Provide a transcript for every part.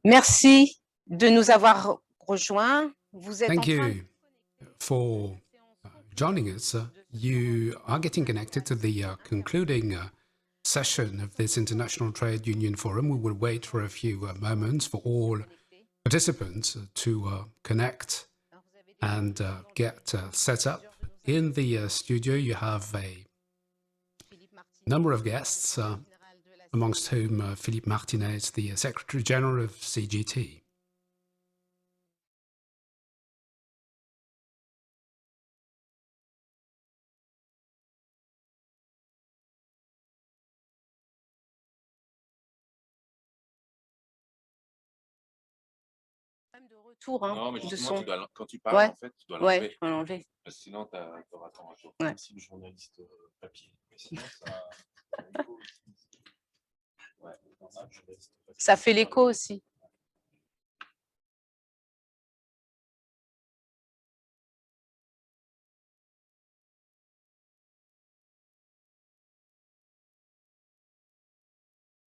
Merci de nous avoir rejoints. Vous êtes Thank you for joining us. You are getting connected to the concluding session of this International Trade Union Forum. We will wait for a few moments for all participants to connect and get set up. In the studio, you have a number of guests, amongst whom Philippe Martinez, the Secretary General of CGT. de retour non, mais de justement, son. quand tu parles, en fait, tu dois l'enlever. Ouais, je peux l'enlever. Sinon, tu auras ton retour. Ouais. Même si le journaliste papier. Mais sinon, ça. Ouais, Ça fait l'écho aussi.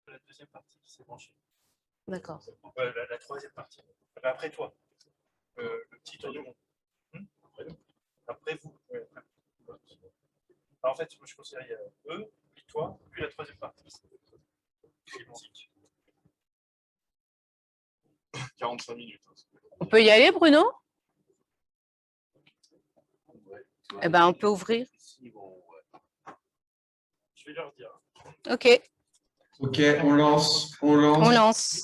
La deuxième partie qui s'est branchée. D'accord. La troisième partie. Après toi. Le petit tour du monde. Après vous. Ouais. Alors, en fait, moi, je considère qu'il y a eux, puis toi, puis la troisième partie. C'est musique. 45 minutes. On peut y aller, Bruno? Eh ben, on peut ouvrir. Je vais leur dire. OK. OK, on lance. On lance.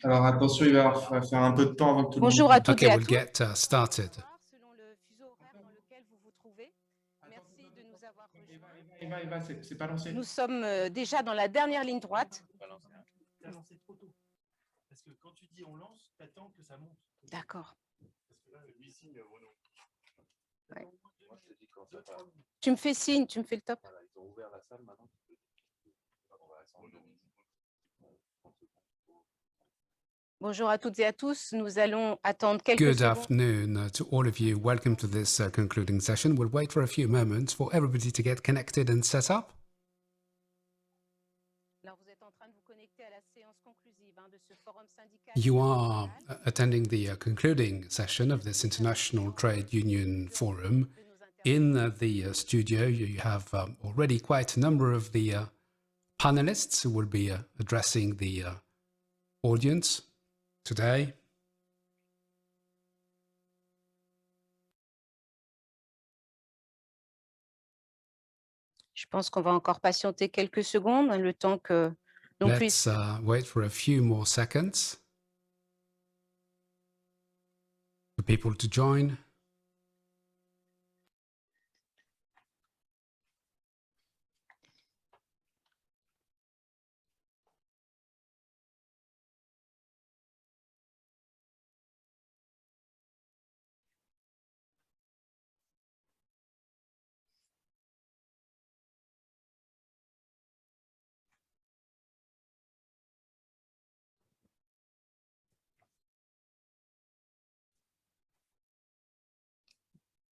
Alors, attention, il va faire un peu de temps avant que tout le monde... Bonjour à toutes et à we'll tous. get started. Selon le fuseau horaire dans lequel vous vous trouvez. Merci de nous avoir rejoints. Eva, c'est pas lancé. Nous sommes déjà dans la dernière ligne droite. Tu as lancé trop tôt. Parce que quand tu dis on lance, tu attends que ça monte. D'accord. Parce que là, lui signe Bruno. Ouais. Moi, je te dis quand ça va. Tu me fais signe, tu me fais le top. Voilà, ils ont ouvert la salle maintenant. Bonjour à toutes et à tous. Nous allons attendre quelques Good secondes. afternoon to all of you. Welcome to this concluding session. We'll wait for a few moments for everybody to get connected and set up. Alors, vous êtes en train de vous connecter à la séance conclusive de ce forum syndical. You are attending the concluding session of this International Trade Union Forum. In the studio, you have already quite a number of the panelists who will be addressing the audience today. Je pense qu'on va encore patienter quelques secondes, le temps que l'on puisse. Let's wait for a few more seconds for people to join.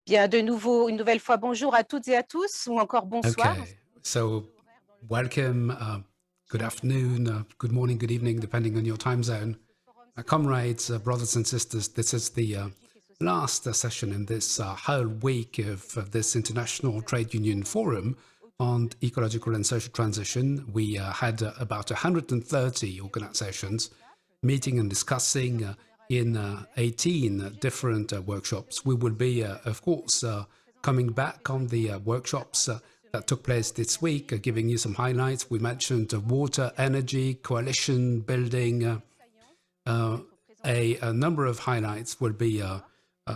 Bien, de nouveau, une nouvelle fois, bonjour à toutes et à tous, ou encore bonsoir. Okay, so welcome, good afternoon, good morning, good evening, depending on your time zone. Comrades, brothers and sisters, this is the last session in this whole week of this International Trade Union Forum on ecological and social transition. We had about 130 organizations meeting and discussing in 18 different workshops. We will be, of course, coming back on the workshops that took place this week, giving you some highlights. We mentioned water, energy, coalition building. A number of highlights will be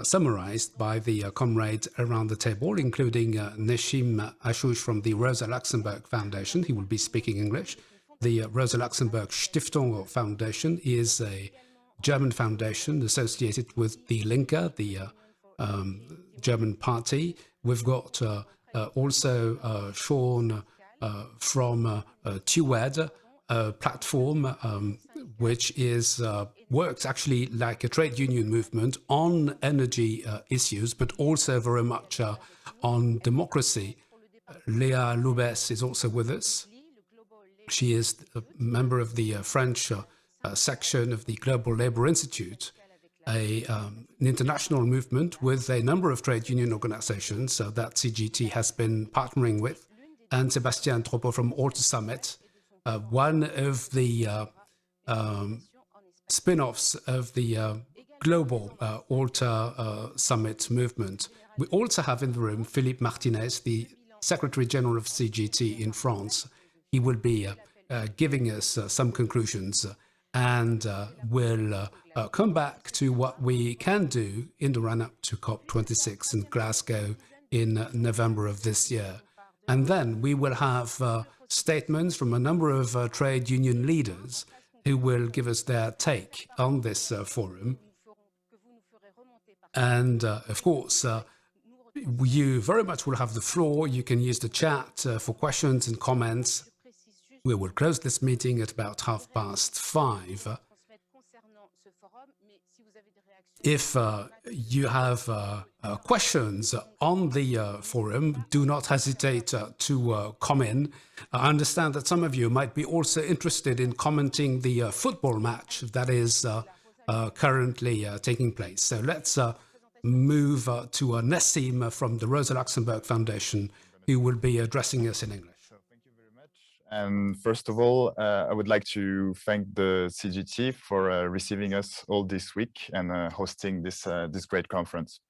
summarized by the comrades around the table, including Neshim Ashush from the Rosa Luxemburg Foundation. He will be speaking English. The Rosa Luxemburg Stiftung Foundation is a German foundation associated with the Linke, the German party. We've got also Sean from TUED, a platform which is works actually like a trade union movement on energy issues, but also very much on democracy. Léa Loubès is also with us. She is a member of the French section of the Global Labour Institute, an international movement with a number of trade union organizations that CGT has been partnering with, and Sébastien Troppo from Alter Summit, one of the spin-offs of the global Alter Summit movement. We also have in the room Philippe Martinez, the Secretary General of CGT in France. He will be giving us some conclusions and will come back to what we can do in the run-up to COP26 in Glasgow in November of this year. And then we will have statements from a number of trade union leaders who will give us their take on this forum. And of course, you very much will have the floor. You can use the chat for questions and comments. We will close this meeting at about 5:30. If you have questions on the forum, do not hesitate to come in. I understand that some of you might be also interested in commenting the football match that is currently taking place. So let's move to Nassim from the Rosa Luxemburg Foundation, who will be addressing us in English. And first of all, I would like to thank the CGT for receiving us all this week and hosting this great conference.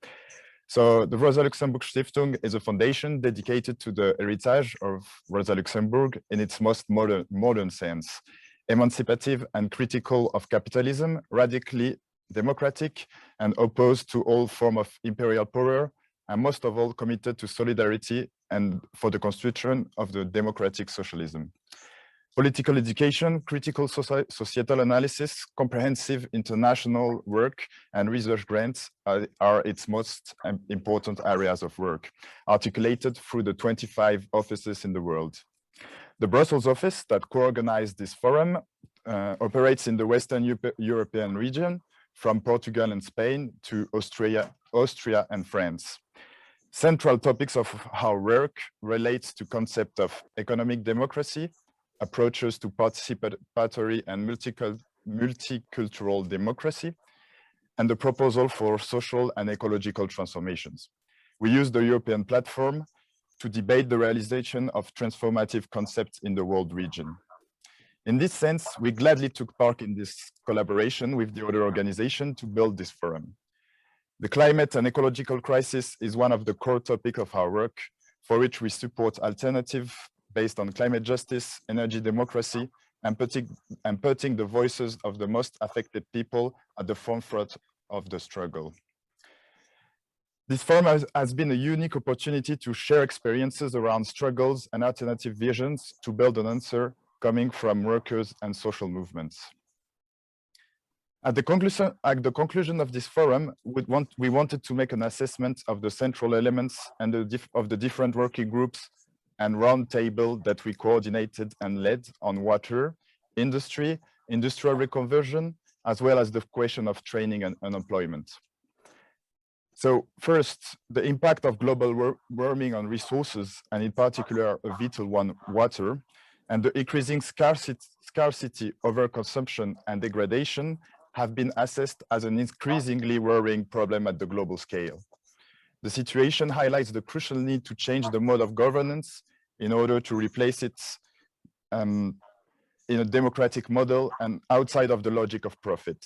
So the Rosa Luxemburg Stiftung is a foundation dedicated to the heritage of Rosa Luxemburg in its most modern sense, emancipative and critical of capitalism, radically democratic and opposed to all form of imperial power, and most of all committed to solidarity and for the construction of the democratic socialism. Political education, critical societal analysis, comprehensive international work, and research grants are its most important areas of work, articulated through the 25 offices in the world. The Brussels office that co-organized this forum operates in the Western European region, from Portugal and Spain to Austria and France. Central topics of our work relates to concept of economic democracy, approaches to participatory and multicultural democracy, and the proposal for social and ecological transformations. We use the European platform to debate the realization of transformative concepts in the world region. In this sense, we gladly took part in this collaboration with the other organization to build this forum. The climate and ecological crisis is one of the core topics of our work, for which we support alternatives based on climate justice, energy democracy, and putting the voices of the most affected people at the forefront of the struggle. This forum has been a unique opportunity to share experiences around struggles and alternative visions to build an answer coming from workers and social movements. At the conclusion of this forum, we wanted to make an assessment of the central elements and of the different working groups and roundtable that we coordinated and led on water, industry, industrial reconversion, as well as the question of training and unemployment. So first, the impact of global warming on resources, and in particular a vital one, water, and the increasing scarcity, overconsumption, and degradation have been assessed as an increasingly worrying problem at the global scale. The situation highlights the crucial need to change the mode of governance in order to replace it in a democratic model and outside of the logic of profit.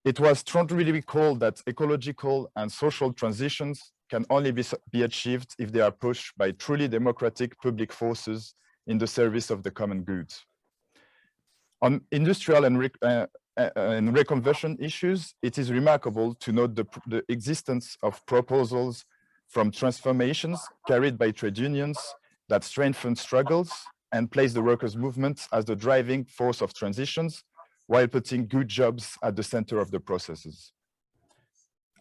It was strongly recalled that ecological and social transitions can only be achieved if they are pushed by truly democratic public forces in the service of the common good. On industrial and reconversion issues, it is remarkable to note the existence of proposals from transformations carried by trade unions that strengthen struggles and place the workers' movement as the driving force of transitions, while putting good jobs at the center of the processes.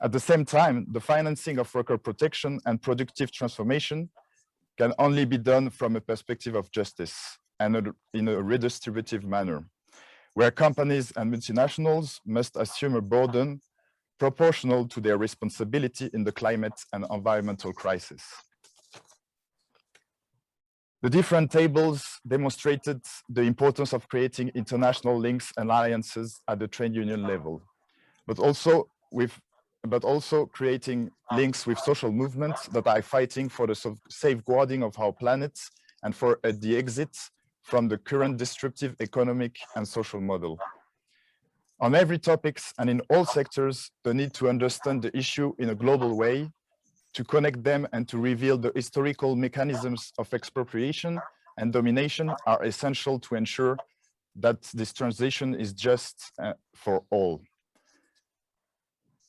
At the same time, the financing of worker protection and productive transformation can only be done from a perspective of justice and in a redistributive manner, where companies and multinationals must assume a burden proportional to their responsibility in the climate and environmental crisis. The different tables demonstrated the importance of creating international links and alliances at the trade union level, but also creating links with social movements that are fighting for the safeguarding of our planet and for the exit from the current destructive economic and social model. On every topics and in all sectors, the need to understand the issue in a global way, to connect them and to reveal the historical mechanisms of expropriation and domination are essential to ensure that this transition is just for all.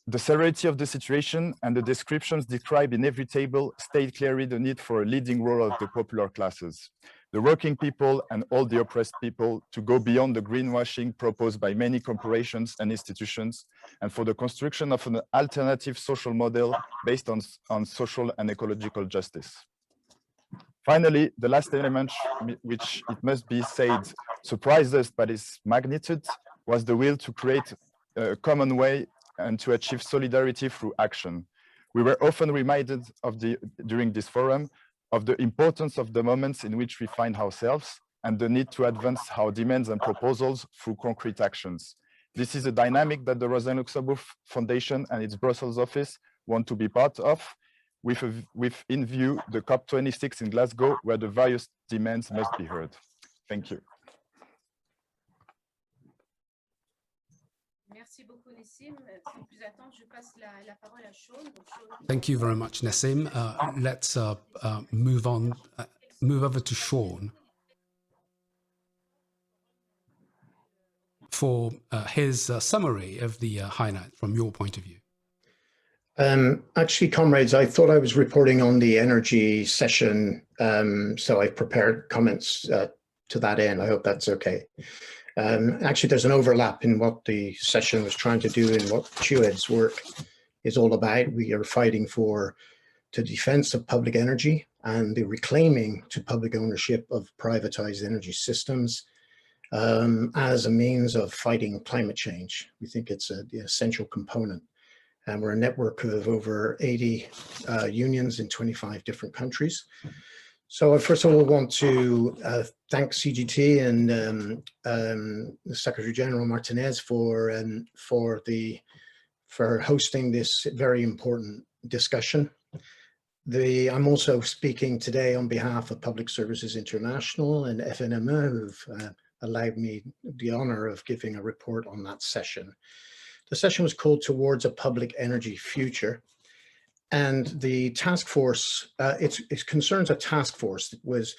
The severity of the situation and the descriptions described in every table state clearly the need for a leading role of the popular classes, the working people and all the oppressed people to go beyond the greenwashing proposed by many corporations and institutions and for the construction of an alternative social model based on social and ecological justice. Finally, the last element, which it must be said surprised us by its magnitude, was the will to create a common way and to achieve solidarity through action. We were often reminded during this forum of the importance of the moments in which we find ourselves and the need to advance our demands and proposals through concrete actions. This is a dynamic that the Rosa Luxemburg Foundation and its Brussels office want to be part of, with in view the COP26 in Glasgow, where the various demands must be heard. Thank you. Thank you very much, Nassim. Let's move over to Sean for his summary of the highlight from your point of view. Actually, comrades, I thought I was reporting on the energy session, so I've prepared comments to that end. I hope that's okay. Actually, there's an overlap in what the session was trying to do and what Chued's work is all about. We are fighting for the defense of public energy and the reclaiming to public ownership of privatized energy systems as a means of fighting climate change. We think it's the essential component. And we're a network of over 80 unions in 25 different countries. So I first of all want to thank CGT and the Secretary General Martinez for hosting this very important discussion. I'm also speaking today on behalf of Public Services International and FNME, who've allowed me the honor of giving a report on that session. The session was called Towards a Public Energy Future. And the task force, it concerns a task force that was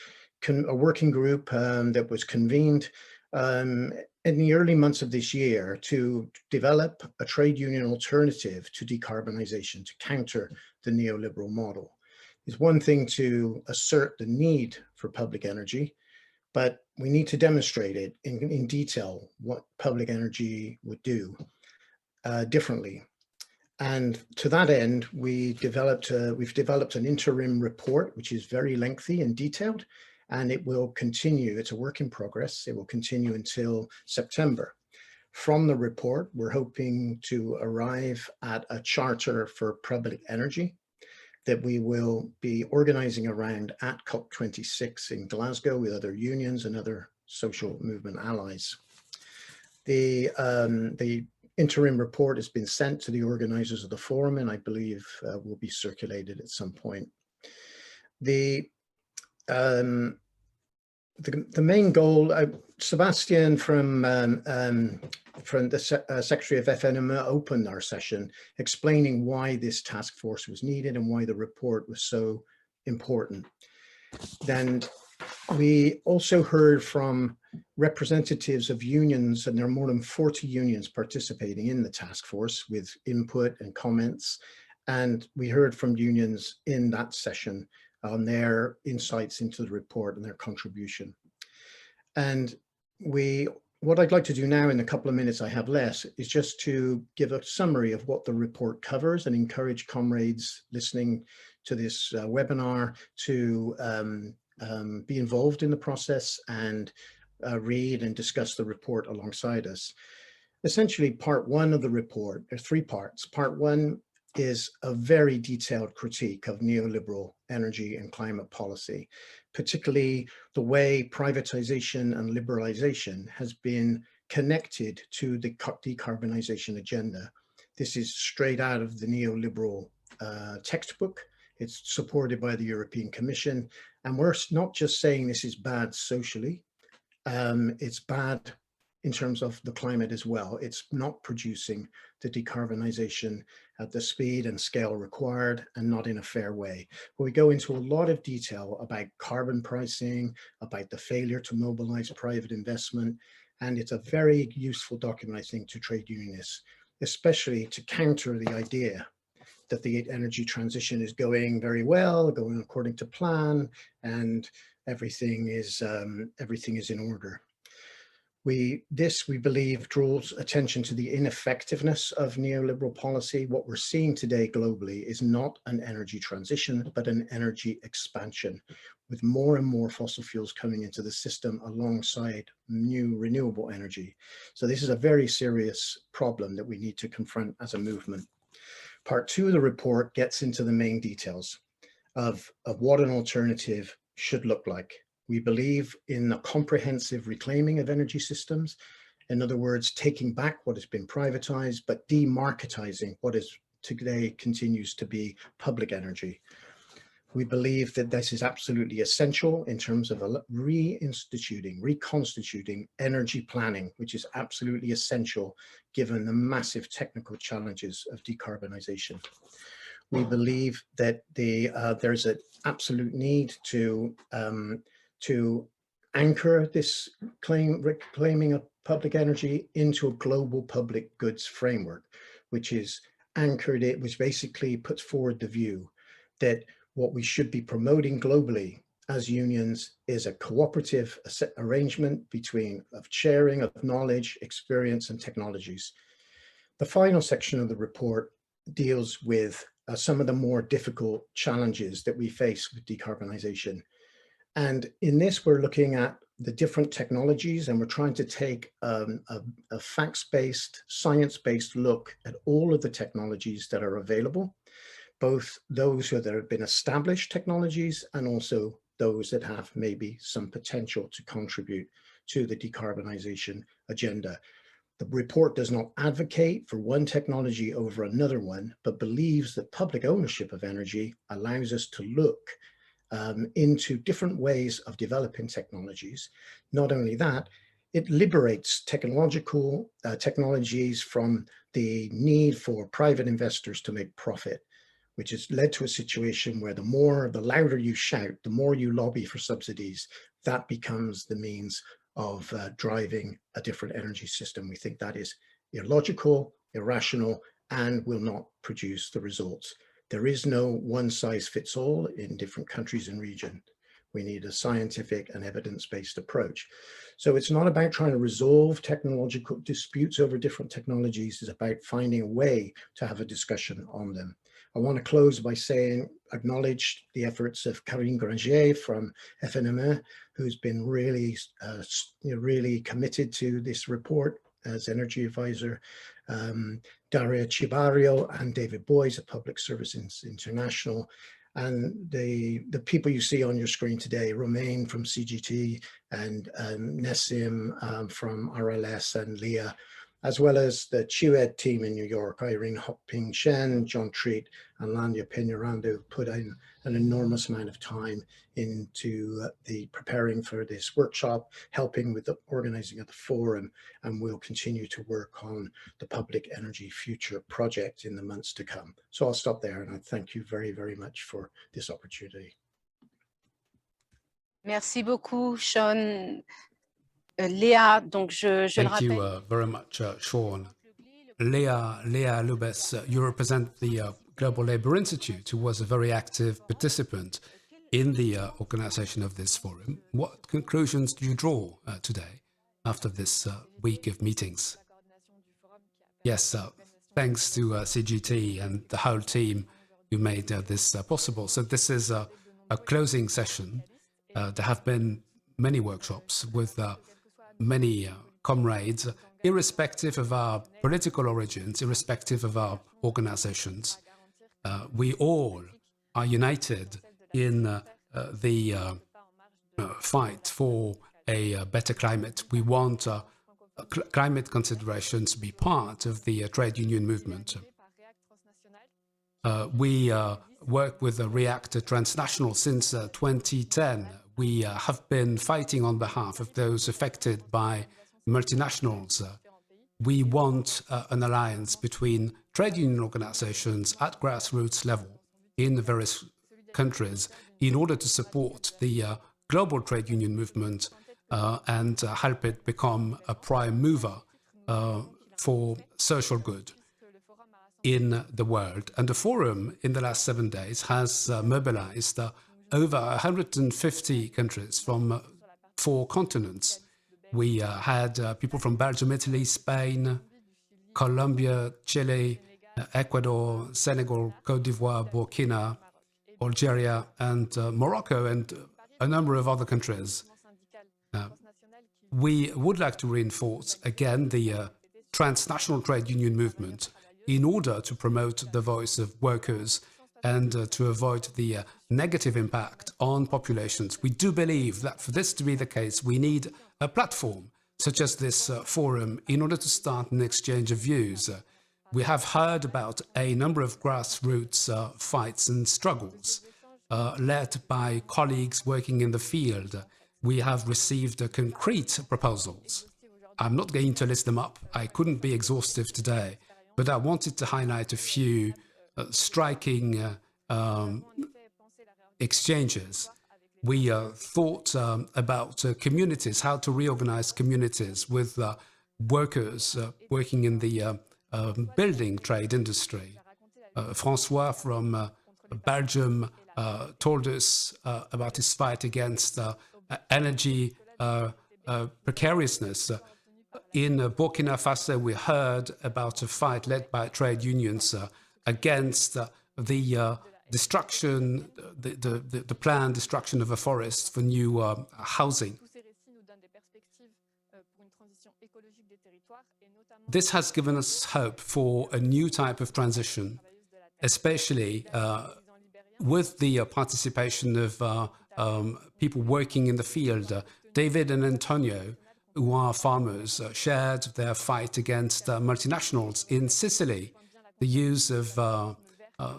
a working group that was convened in the early months of this year to develop a trade union alternative to decarbonization, to counter the neoliberal model. It's one thing to assert the need for public energy, but we need to demonstrate it in detail what public energy would do differently. And to that end, we've developed an interim report, which is very lengthy and detailed, and it will continue. It's a work in progress. It will continue until September. From the report, we're hoping to arrive at a charter for public energy that we will be organizing around at COP26 in Glasgow with other unions and other social movement allies. The interim report has been sent to the organizers of the forum and I believe will be circulated at some point. The main goal, Sebastian from the Secretary of FNME opened our session explaining why this task force was needed and why the report was so important. Then we also heard from representatives of unions, and there are more than 40 unions participating in the task force with input and comments. And we heard from unions in that session on their insights into the report and their contribution. And what I'd like to do now in the couple of minutes I have left is just to give a summary of what the report covers and encourage comrades listening to this webinar to be involved in the process and read and discuss the report alongside us. Essentially, part one of the report, there are three parts. Part one is a very detailed critique of neoliberal energy and climate policy, particularly the way privatization and liberalization has been connected to the decarbonization agenda. This is straight out of the neoliberal textbook. It's supported by the European Commission. And we're not just saying this is bad socially, it's bad in terms of the climate as well. It's not producing the decarbonization at the speed and scale required and not in a fair way. But we go into a lot of detail about carbon pricing, about the failure to mobilize private investment. And it's a very useful document, I think, to trade unionists, especially to counter the idea that the energy transition is going very well, going according to plan, and everything is in order. This, we believe, draws attention to the ineffectiveness of neoliberal policy. What we're seeing today globally is not an energy transition, but an energy expansion, with more and more fossil fuels coming into the system alongside new renewable energy. So this is a very serious problem that we need to confront as a movement. Part 2 of the report gets into the main details of what an alternative should look like. We believe in a comprehensive reclaiming of energy systems. In other words, taking back what has been privatized, but demarketizing what is today continues to be public energy. We believe that this is absolutely essential in terms of reconstituting energy planning, which is absolutely essential given the massive technical challenges of decarbonization. We believe that there's an absolute need to anchor this reclaiming of public energy into a global public goods framework, which basically puts forward the view that what we should be promoting globally as unions is a cooperative arrangement of sharing of knowledge, experience, and technologies. The final section of the report deals with some of the more difficult challenges that we face with decarbonization. And in this, we're looking at the different technologies, and we're trying to take a facts-based, science-based look at all of the technologies that are available, both those that have been established technologies and also those that have maybe some potential to contribute to the decarbonization agenda. The report does not advocate for one technology over another one, but believes that public ownership of energy allows us to look into different ways of developing technologies. Not only that, it liberates technologies from the need for private investors to make profit, which has led to a situation where the louder you shout, the more you lobby for subsidies, that becomes the means of driving a different energy system. We think that is illogical, irrational, and will not produce the results. There is no one size fits all in different countries and regions. We need a scientific and evidence-based approach. So it's not about trying to resolve technological disputes over different technologies. It's about finding a way to have a discussion on them. I want to close by acknowledge the efforts of Karine Granger from FNME, who's been really committed to this report as energy advisor, Daria Cibario and David Boyes of Public Services International, and the people you see on your screen today, Romain from CGT and Nessim from RLS and Leah, as well as the QED team in New York, Irene Hopping Shen, John Treat, and Lanya Peñarando, put in an enormous amount of time into the preparing for this workshop, helping with the organizing of the forum, and we'll continue to work on the Public Energy Future project in the months to come. So I'll stop there, and I thank you very, very much for this opportunity. Merci beaucoup, Sean. Léa, donc je Thank le you rappelle. very much, Sean. Léa Lubes, you represent the Global Labour Institute, who was a very active participant in the organization of this forum. What conclusions do you draw today after this week of meetings? Yes, thanks to CGT and the whole team who made this possible. So this is a closing session. There have been many workshops with many comrades, irrespective of our political origins, irrespective of our organizations. We all are united in the fight for a better climate. We want climate considerations to be part of the trade union movement. We work with the REACT Transnational since 2010. We have been fighting on behalf of those affected by multinationals. We want an alliance between trade union organizations at grassroots level in the various countries in order to support the global trade union movement and help it become a prime mover for social good in the world. And the forum in the last 7 days has mobilized over 150 countries from 4 continents. We had people from Belgium, Italy, Spain, Colombia, Chile, Ecuador, Senegal, Côte d'Ivoire, Burkina, Algeria, and Morocco, and a number of other countries. We would like to reinforce again the transnational trade union movement in order to promote the voice of workers and to avoid the negative impact on populations. We do believe that for this to be the case, we need a platform such as this forum in order to start an exchange of views. We have heard about a number of grassroots fights and struggles led by colleagues working in the field. We have received concrete proposals. I'm not going to list them up. I couldn't be exhaustive today, but I wanted to highlight a few striking exchanges. We thought about communities, how to reorganize communities with workers working in the building trade industry. François from Belgium told us about his fight against energy precariousness. In Burkina Faso, we heard about a fight led by trade unions against the destruction, the planned destruction of a forest for new housing. This has given us hope for a new type of transition, especially with the participation of people working in the field. David and Antonio, who are farmers, shared their fight against multinationals. In Sicily, the use of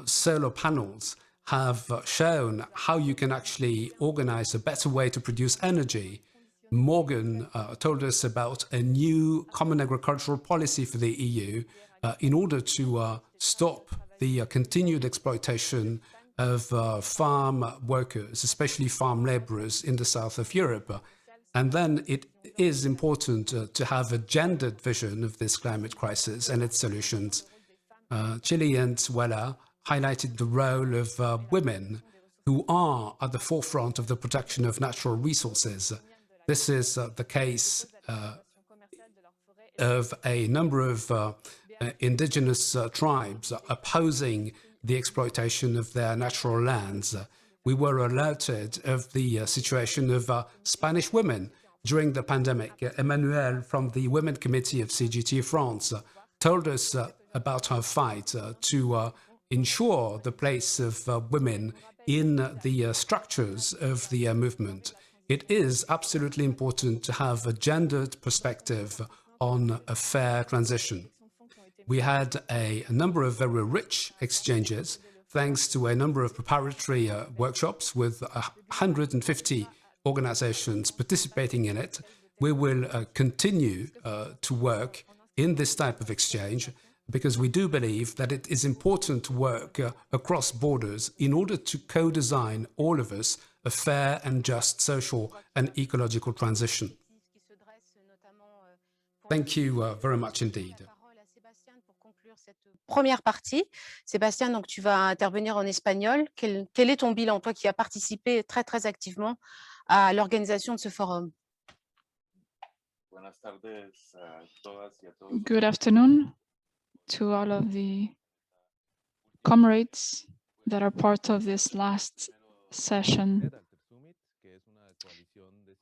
solar panels have shown how you can actually organize a better way to produce energy. Morgan told us about a new common agricultural policy for the EU in order to stop the continued exploitation of farm workers, especially farm laborers in the south of Europe. And then it is important to have a gendered vision of this climate crisis and its solutions. Chile and Suela highlighted the role of women who are at the forefront of the protection of natural resources. This is the case of a number of indigenous tribes opposing the exploitation of their natural lands. We were alerted of the situation of Spanish women during the pandemic. Emmanuelle from the Women Committee of CGT France told us about her fight to ensure the place of women in the structures of the movement. It is absolutely important to have a gendered perspective on a fair transition. We had a number of very rich exchanges, thanks to a number of preparatory workshops with 150 organizations participating in it. We will continue to work in this type of exchange because we do believe that it is important to work across borders in order to co-design, all of us, a fair and just social and ecological transition. Thank you very much indeed. Première partie. Sébastien, donc tu vas intervenir en espagnol. Quel est ton bilan, toi qui as participé très, très activement à l'organisation de ce forum? Good afternoon to all of the comrades that are part of this last session.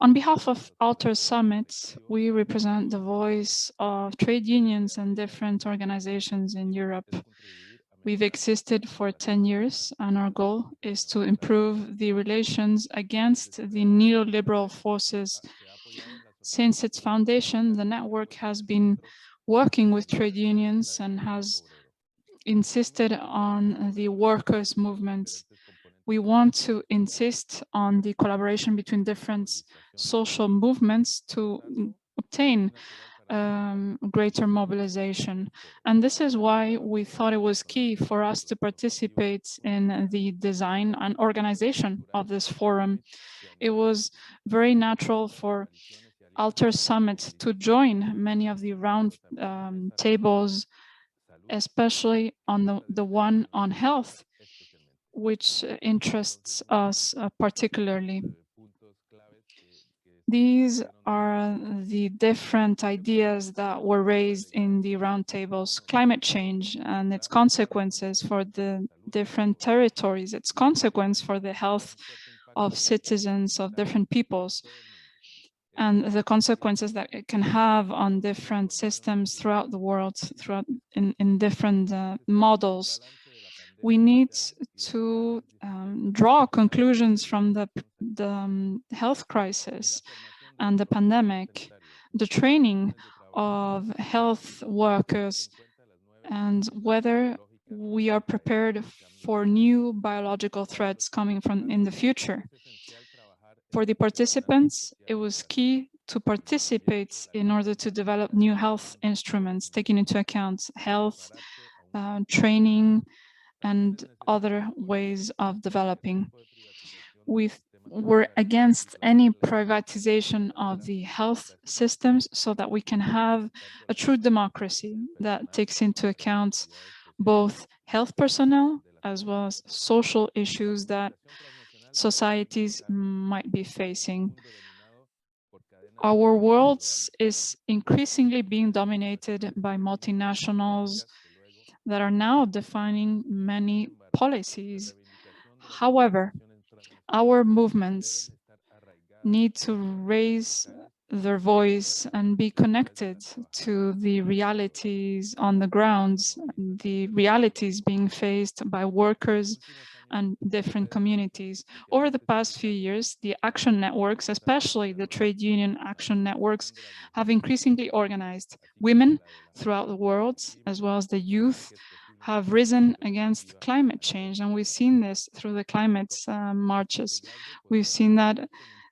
On behalf of Alter Summit, we represent the voice of trade unions and different organizations in Europe. We've existed for 10 years, and our goal is to improve the relations against the neoliberal forces. Since its foundation, the network has been working with trade unions and has insisted on the workers' movements. We want to insist on the collaboration between different social movements to obtain greater mobilization. And this is why we thought it was key for us to participate in the design and organization of this forum. It was very natural for Alter Summit to join many of the round tables, especially on the one on health, which interests us particularly. These are the different ideas that were raised in the roundtables: climate change and its consequences for the different territories, its consequence for the health of citizens of different peoples, and the consequences that it can have on different systems throughout the world, in different models. We need to draw conclusions from the health crisis and the pandemic, the training of health workers, and whether we are prepared for new biological threats coming from in the future. For the participants, it was key to participate in order to develop new health instruments, taking into account health, training, and other ways of developing. We were against any privatization of the health systems so that we can have a true democracy that takes into account both health personnel as well as social issues that societies might be facing. Our world is increasingly being dominated by multinationals that are now defining many policies. However, our movements need to raise their voice and be connected to the realities on the ground, the realities being faced by workers and different communities. Over the past few years, the action networks, especially the trade union action networks, have increasingly organized. Women throughout the world, as well as the youth, have risen against climate change, and we've seen this through the climate marches. We've seen that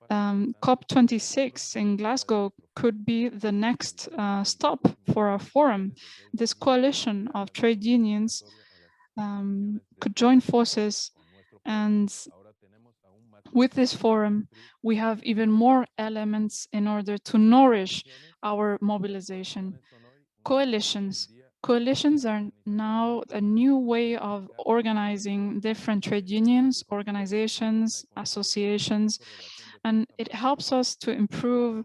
COP26 in Glasgow could be the next stop for our forum. This coalition of trade unions could join forces, and with this forum, we have even more elements in order to nourish our mobilization. Coalitions are now a new way of organizing different trade unions, organizations, associations, and it helps us to improve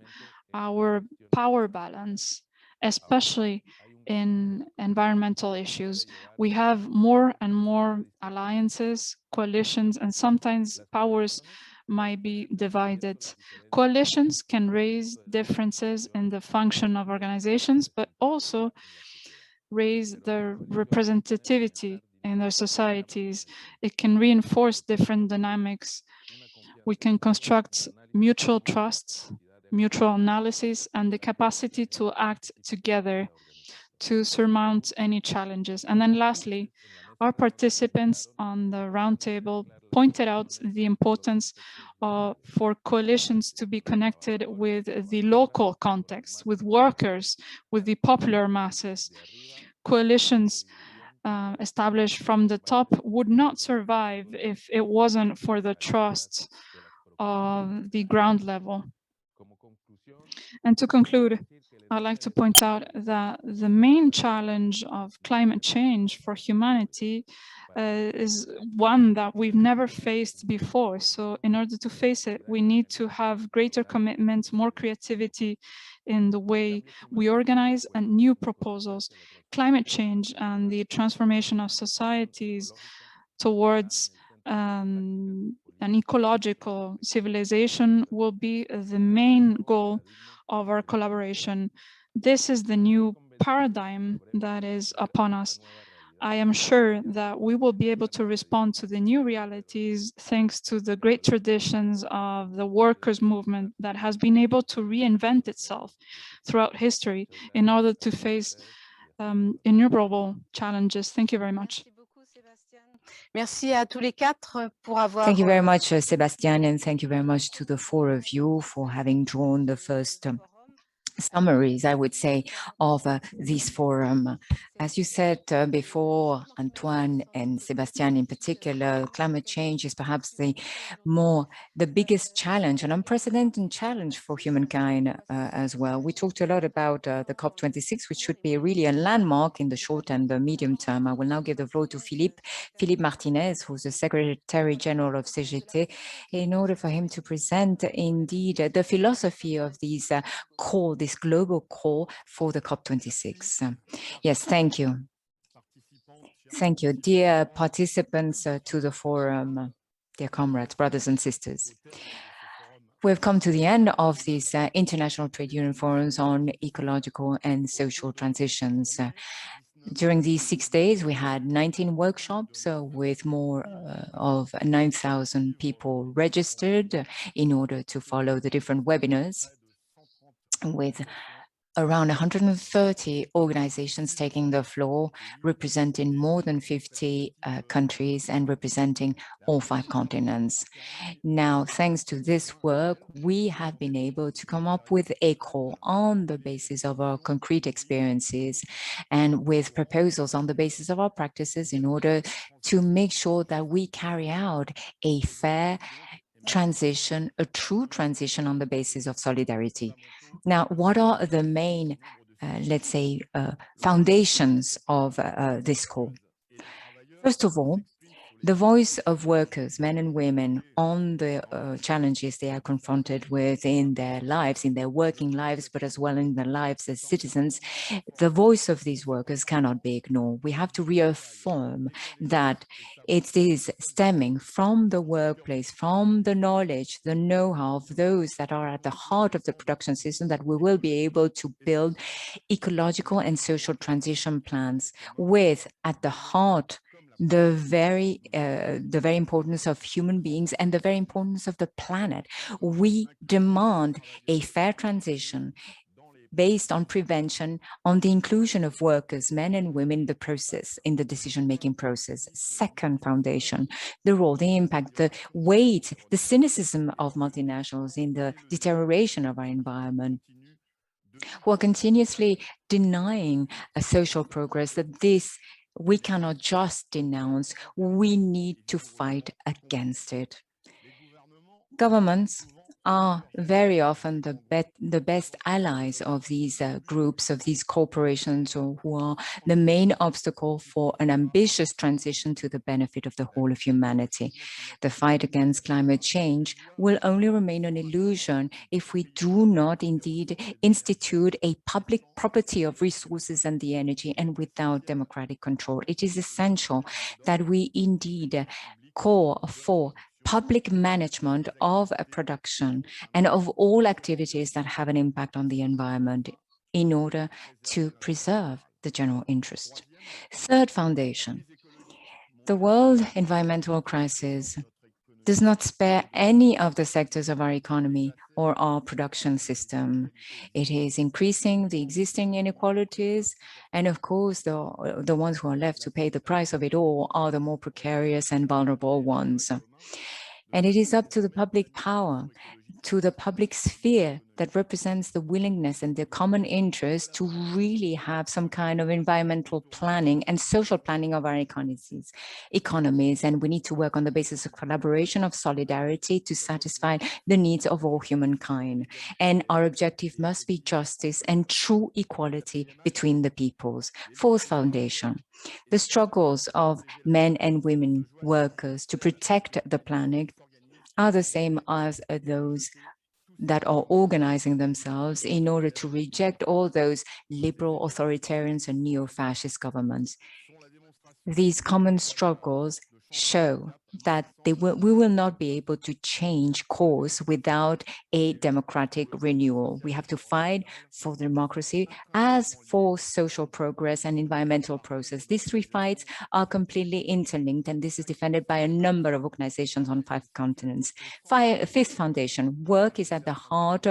our power balance, especially in environmental issues. We have more and more alliances, coalitions, and sometimes powers might be divided. Coalitions can raise differences in the function of organizations, but also raise their representativity in their societies. It can reinforce different dynamics. We can construct mutual trust, mutual analysis, and the capacity to act together to surmount any challenges. And then lastly, our participants on the roundtable pointed out the importance for coalitions to be connected with the local context, with workers, with the popular masses. Coalitions established from the top would not survive if it wasn't for the trust of the ground level. And to conclude, I'd like to point out that the main challenge of climate change for humanity is one that we've never faced before. So in order to face it, we need to have greater commitment, more creativity in the way we organize, and new proposals. Climate change and the transformation of societies towards an ecological civilization will be the main goal of our collaboration. This is the new paradigm that is upon us. I am sure that we will be able to respond to the new realities thanks to the great traditions of the workers' movement that has been able to reinvent itself throughout history in order to face innumerable challenges. Thank you very much. Merci à tous les quatre pour avoir. Thank you very much, Sebastian, and thank you very much to the four of you for having drawn the first summaries, I would say, of this forum. As you said before, Antoine and Sebastian in particular, climate change is perhaps the biggest challenge, an unprecedented challenge for humankind as well. We talked a lot about the COP26, which should be really a landmark in the short and the medium term. I will now give the floor to Philippe Martinez, who's the Secretary General of CGT, in order for him to present indeed the philosophy of these this global call for the COP26. Yes, thank you. Thank you, dear participants to the forum, dear comrades, brothers and sisters. We've come to the end of these International Trade Union Forums on ecological and social transitions. During these 6 days, we had 19 workshops with more of 9,000 people registered in order to follow the different webinars, with around 130 organizations taking the floor, representing more than 50 countries and representing all 5 continents. Now, thanks to this work, we have been able to come up with a call on the basis of our concrete experiences and with proposals on the basis of our practices in order to make sure that we carry out a fair transition, a true transition on the basis of solidarity. Now, what are the main, let's say, foundations of this call? First of all, the voice of workers, men and women, on the challenges they are confronted with in their lives, in their working lives, but as well in their lives as citizens, the voice of these workers cannot be ignored. We have to reaffirm that it is stemming from the workplace, from the knowledge, the know-how of those that are at the heart of the production system, that we will be able to build ecological and social transition plans with, at the heart, the very importance of human beings and the very importance of the planet. We demand a fair transition based on prevention, on the inclusion of workers, men and women, in the process, in the decision-making process. Second foundation, the role, the impact, the weight, the cynicism of multinationals in the deterioration of our environment, who are continuously denying a social progress, that this we cannot just denounce, we need to fight against it. Governments are very often the best allies of these groups, of these corporations, who are the main obstacle for an ambitious transition to the benefit of the whole of humanity. The fight against climate change will only remain an illusion if we do not indeed institute a public property of resources and the energy, and without democratic control. It is essential that we indeed call for public management of a production and of all activities that have an impact on the environment in order to preserve the general interest. Third foundation, the world environmental crisis does not spare any of the sectors of our economy or our production system. It is increasing the existing inequalities, and of course, the ones who are left to pay the price of it all are the more precarious and vulnerable ones. And it is up to the public power, to the public sphere that represents the willingness and the common interest to really have some kind of environmental planning and social planning of our economies. And we need to work on the basis of collaboration, of solidarity, to satisfy the needs of all humankind. And our objective must be justice and true equality between the peoples. Fourth foundation, the struggles of men and women workers to protect the planet are the same as those that are organizing themselves in order to reject all those liberal authoritarians and neo-fascist governments. These common struggles show that we will not be able to change course without a democratic renewal. We have to fight for democracy as for social progress and environmental process. These three fights are completely interlinked, and this is defended by a number of organizations on 5 continents. Fifth foundation, work is at the heart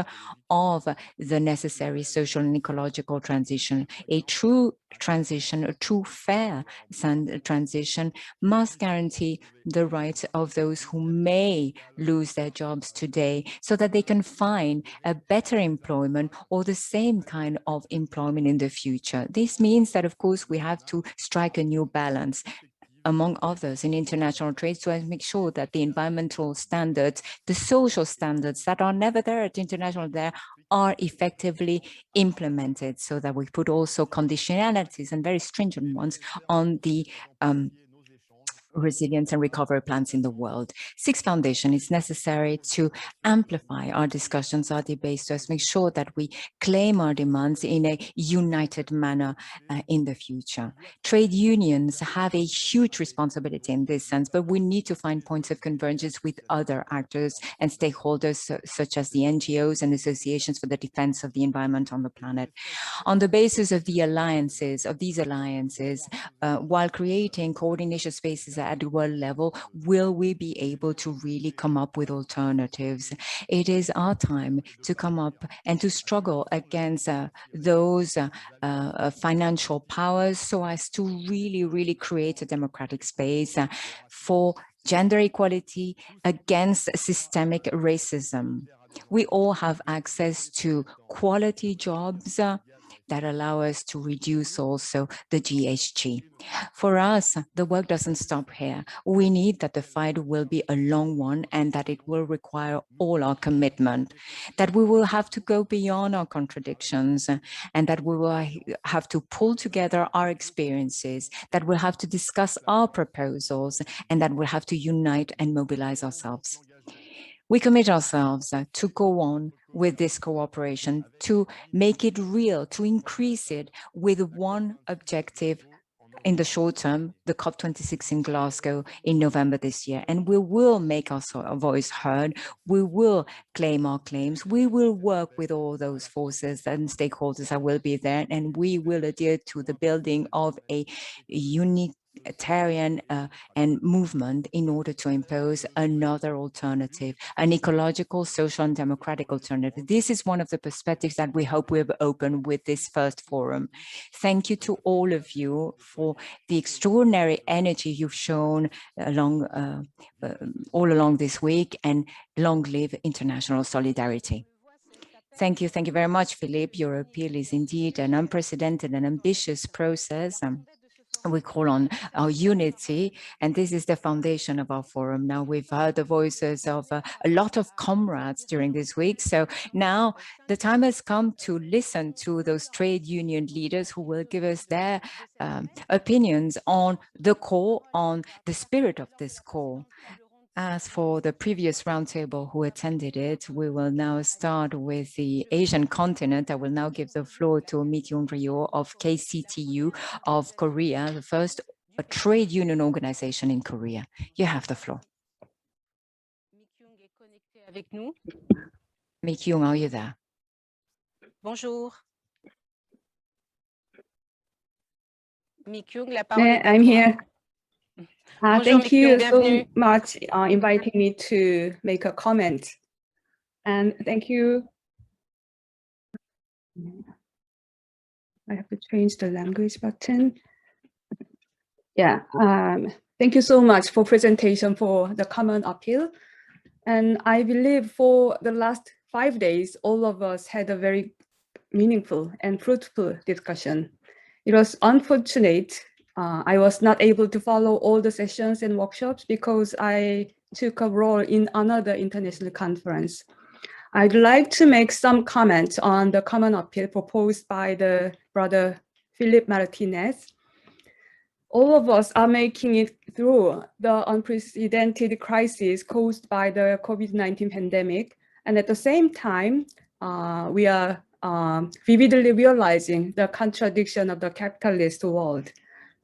of the necessary social and ecological transition. A true transition, a true fair transition must guarantee the rights of those who may lose their jobs today so that they can find a better employment or the same kind of employment in the future. This means that, of course, we have to strike a new balance, among others, in international trade, to make sure that the environmental standards, the social standards that are never there at international there are effectively implemented, so that we put also conditionalities and very stringent ones on the resilience and recovery plans in the world. Sixth foundation, is necessary to amplify our discussions, our debates, to make sure that we claim our demands in a united manner in the future. Trade unions have a huge responsibility in this sense, but we need to find points of convergence with other actors and stakeholders, such as the NGOs and associations for the defense of the environment on the planet. On the basis of these alliances, while creating coordination spaces at the world level, will we be able to really come up with alternatives? It is our time to come up and to struggle against those financial powers, so as to really create a democratic space for gender equality against systemic racism. We all have access to quality jobs that allow us to reduce also the GHG. For us, the work doesn't stop here. We need that the fight will be a long one, and that it will require all our commitment, that we will have to go beyond our contradictions, and that we will have to pull together our experiences, that we'll have to discuss our proposals, and that we'll have to unite and mobilize ourselves. We commit ourselves to go on with this cooperation, to make it real, to increase it with one objective in the short term, the COP26 in Glasgow in November this year. And we will make our voice heard. We will claim our claims. We will work with all those forces and stakeholders that will be there, and we will adhere to the building of a unitarian and movement in order to impose another alternative, an ecological, social, and democratic alternative. This is one of the perspectives that we hope we've opened with this first forum. Thank you to all of you for the extraordinary energy you've shown all along this week, and long live international solidarity. Thank you very much, Philippe. Your appeal is indeed an unprecedented and ambitious process. We call on our unity, and this is the foundation of our forum. Now, we've heard the voices of a lot of comrades during this week, so now the time has come to listen to those trade union leaders who will give us their opinions on the core, on the spirit of this core. As for the previous roundtable who attended it, we will now start with the Asian continent. I will now give the floor to Mi Kyung Ryo of KCTU of Korea, the first trade union organization in Korea. You have the floor. Mi Kyung, are you there? Bonjour. Mi Kyung, la parole est à toi. I'm here. Thank you bienvenue. so much inviting me to make a comment. And thank you. I have to change the language button. Yeah, thank you so much for presentation for the common appeal. And I believe for the last 5 days, all of us had a very meaningful and fruitful discussion. It was unfortunate I was not able to follow all the sessions and workshops because I took a role in another international conference. I'd like to make some comments on the common appeal proposed by the brother Philippe Martinez. All of us are making it through the unprecedented crisis caused by the COVID-19 pandemic. And at the same time, we are vividly realizing the contradiction of the capitalist world.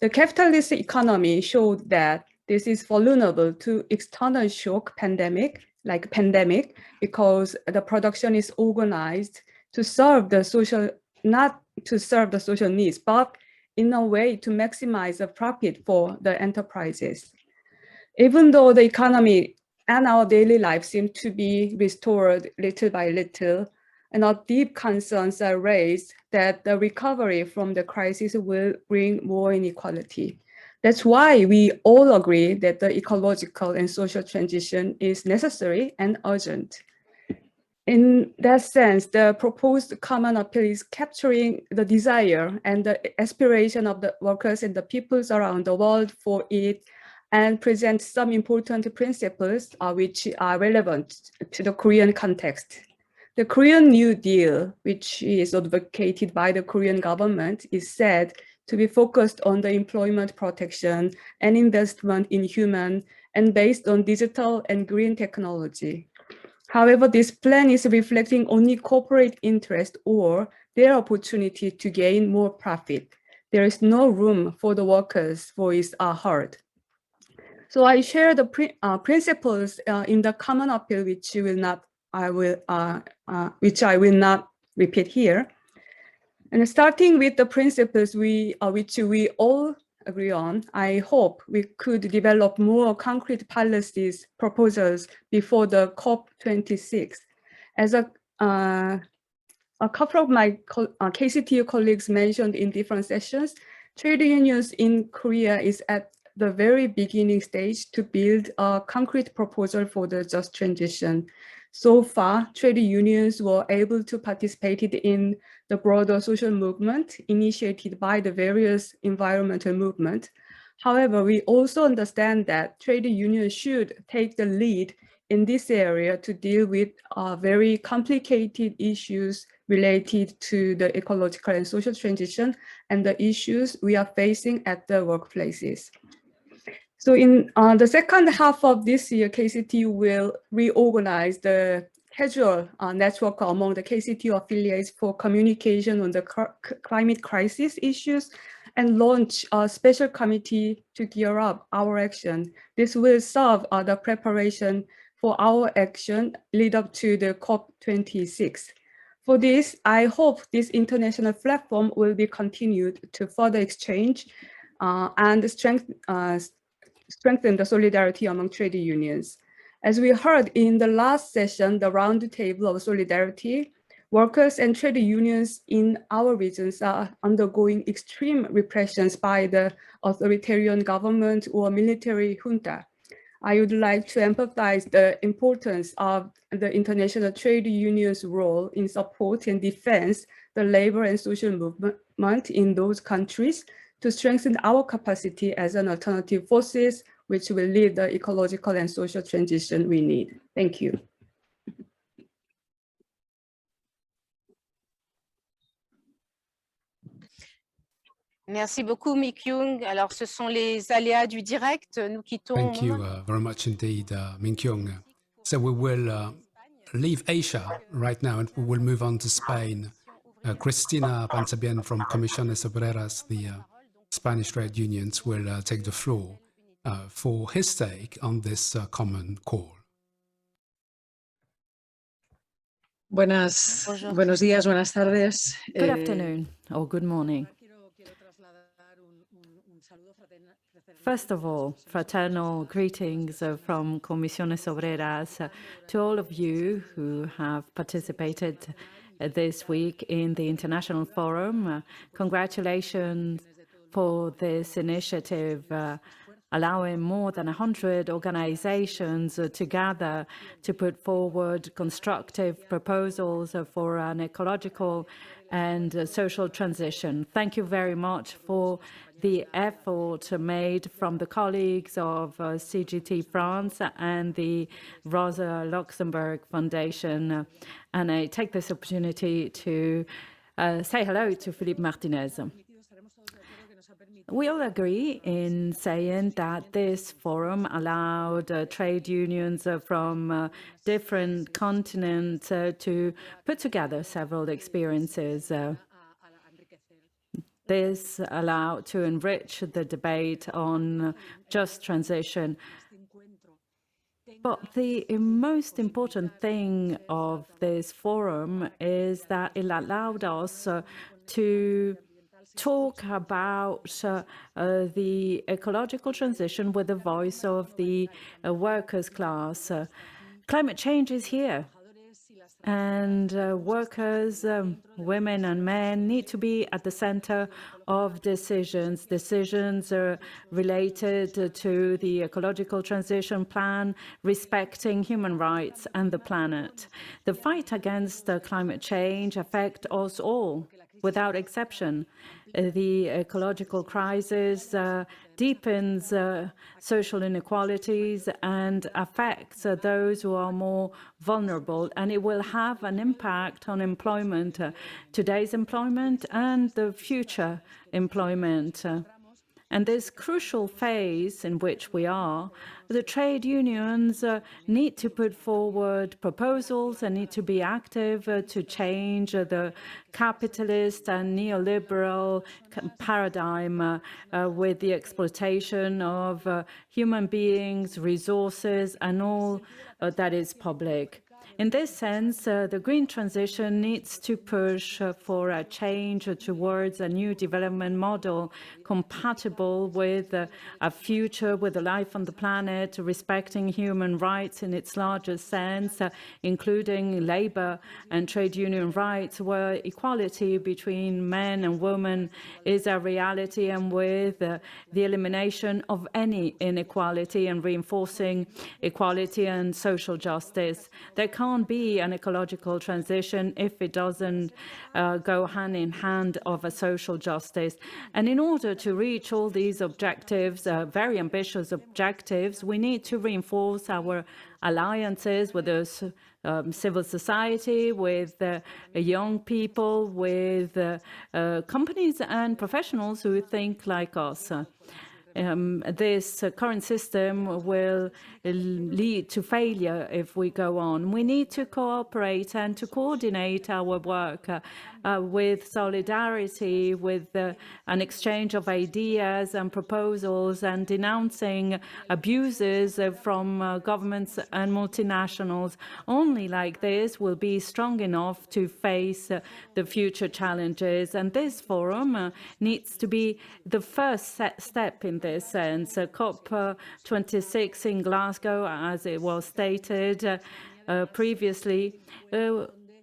The capitalist economy showed that This is vulnerable to external shock pandemic, because the production is organized to serve the social, not to serve the social needs, but in a way to maximize the profit for the enterprises. Even though the economy and our daily life seem to be restored little by little, and our deep concerns are raised that the recovery from the crisis will bring more inequality. That's why we all agree that the ecological and social transition is necessary and urgent. In that sense, the proposed common appeal is capturing the desire and the aspiration of the workers and the peoples around the world for it, and presents some important principles which are relevant to the Korean context. The Korean New Deal, which is advocated by the Korean government, is said to be focused on the employment protection and investment in human and based on digital and green technology. However, this plan is reflecting only corporate interest or their opportunity to gain more profit. There is no room for the workers' voice are heard. So I share the principles in the common appeal, which I will not repeat here. And starting with the principles which we all agree on, I hope we could develop more concrete policies proposals before the COP26. As a couple of my KCTU colleagues mentioned in different sessions, trade unions in Korea is at the very beginning stage to build a concrete proposal for the just transition. So far, trade unions were able to participate in the broader social movement initiated by the various environmental movements. However, we also understand that trade unions should take the lead in this area to deal with very complicated issues related to the ecological and social transition and the issues we are facing at the workplaces. So in the second half of this year, KCTU will reorganize the casual network among the KCTU affiliates for communication on the climate crisis issues and launch a special committee to gear up our action. This will serve the preparation for our action lead up to the COP26. For this, I hope this international platform will be continued to further exchange and strengthen the solidarity among trade unions. As we heard in the last session, the roundtable of solidarity, workers and trade unions in our regions are undergoing extreme repressions by the authoritarian government or military junta. I would like to emphasize the importance of the international trade unions' role in support and defense the labor and social movement in those countries to strengthen our capacity as an alternative forces, which will lead the ecological and social transition we need. Thank you. Merci beaucoup, Mi-kyung. Alors, ce sont les aléas du direct. Nous quittons. Thank you very much indeed, Min-kyung. So we will leave Asia right now and we will move on to Spain. Cristina Pantabien from Comisiones Obreras, the Spanish trade unions, will take the floor for his take on this common call. Buenos días, buenas tardes. Good afternoon or good morning. First of all, fraternal greetings from Comisiones Obreras to all of you who have participated this week in the International Forum. Congratulations for this initiative, allowing more than 100 organizations to gather to put forward constructive proposals for an ecological and social transition. Thank you very much for the effort made from the colleagues of CGT France and the Rosa Luxemburg Foundation. And I take this opportunity to say hello to Philippe Martinez. We all agree in saying that this forum allowed trade unions from different continents to put together several experiences this allow to enrich the debate on just transition. But the most important thing of this forum is that it allowed us to talk about the ecological transition with the voice of the workers' class. Climate change is here. And workers, women and men, need to be at the center of decisions. Decisions are related to the ecological transition plan, respecting human rights and the planet. The fight against climate change affects us all, without exception. The ecological crisis deepens social inequalities and affects those who are more vulnerable, and it will have an impact on employment, today's employment and the future employment. And this crucial phase in which we are, the trade unions need to put forward proposals and need to be active to change the capitalist and neoliberal paradigm with the exploitation of human beings, resources, and all that is public. In this sense, the green transition needs to push for a change towards a new development model compatible with a future with a life on the planet, respecting human rights in its largest sense, including labor and trade union rights, where equality between men and women is a reality, and with the elimination of any inequality and reinforcing equality and social justice. There can't be an ecological transition if it doesn't go hand in hand of a social justice. And in order to reach all these objectives, very ambitious objectives, we need to reinforce our alliances with the civil society, with young people, with companies and professionals who think like us. This current system will lead to failure if we go on. We need to cooperate and to coordinate our work with solidarity, with an exchange of ideas and proposals, and denouncing abuses from governments and multinationals. Only like this will be strong enough to face the future challenges. And this forum needs to be the first step in this sense. COP26 in Glasgow, as it was stated previously,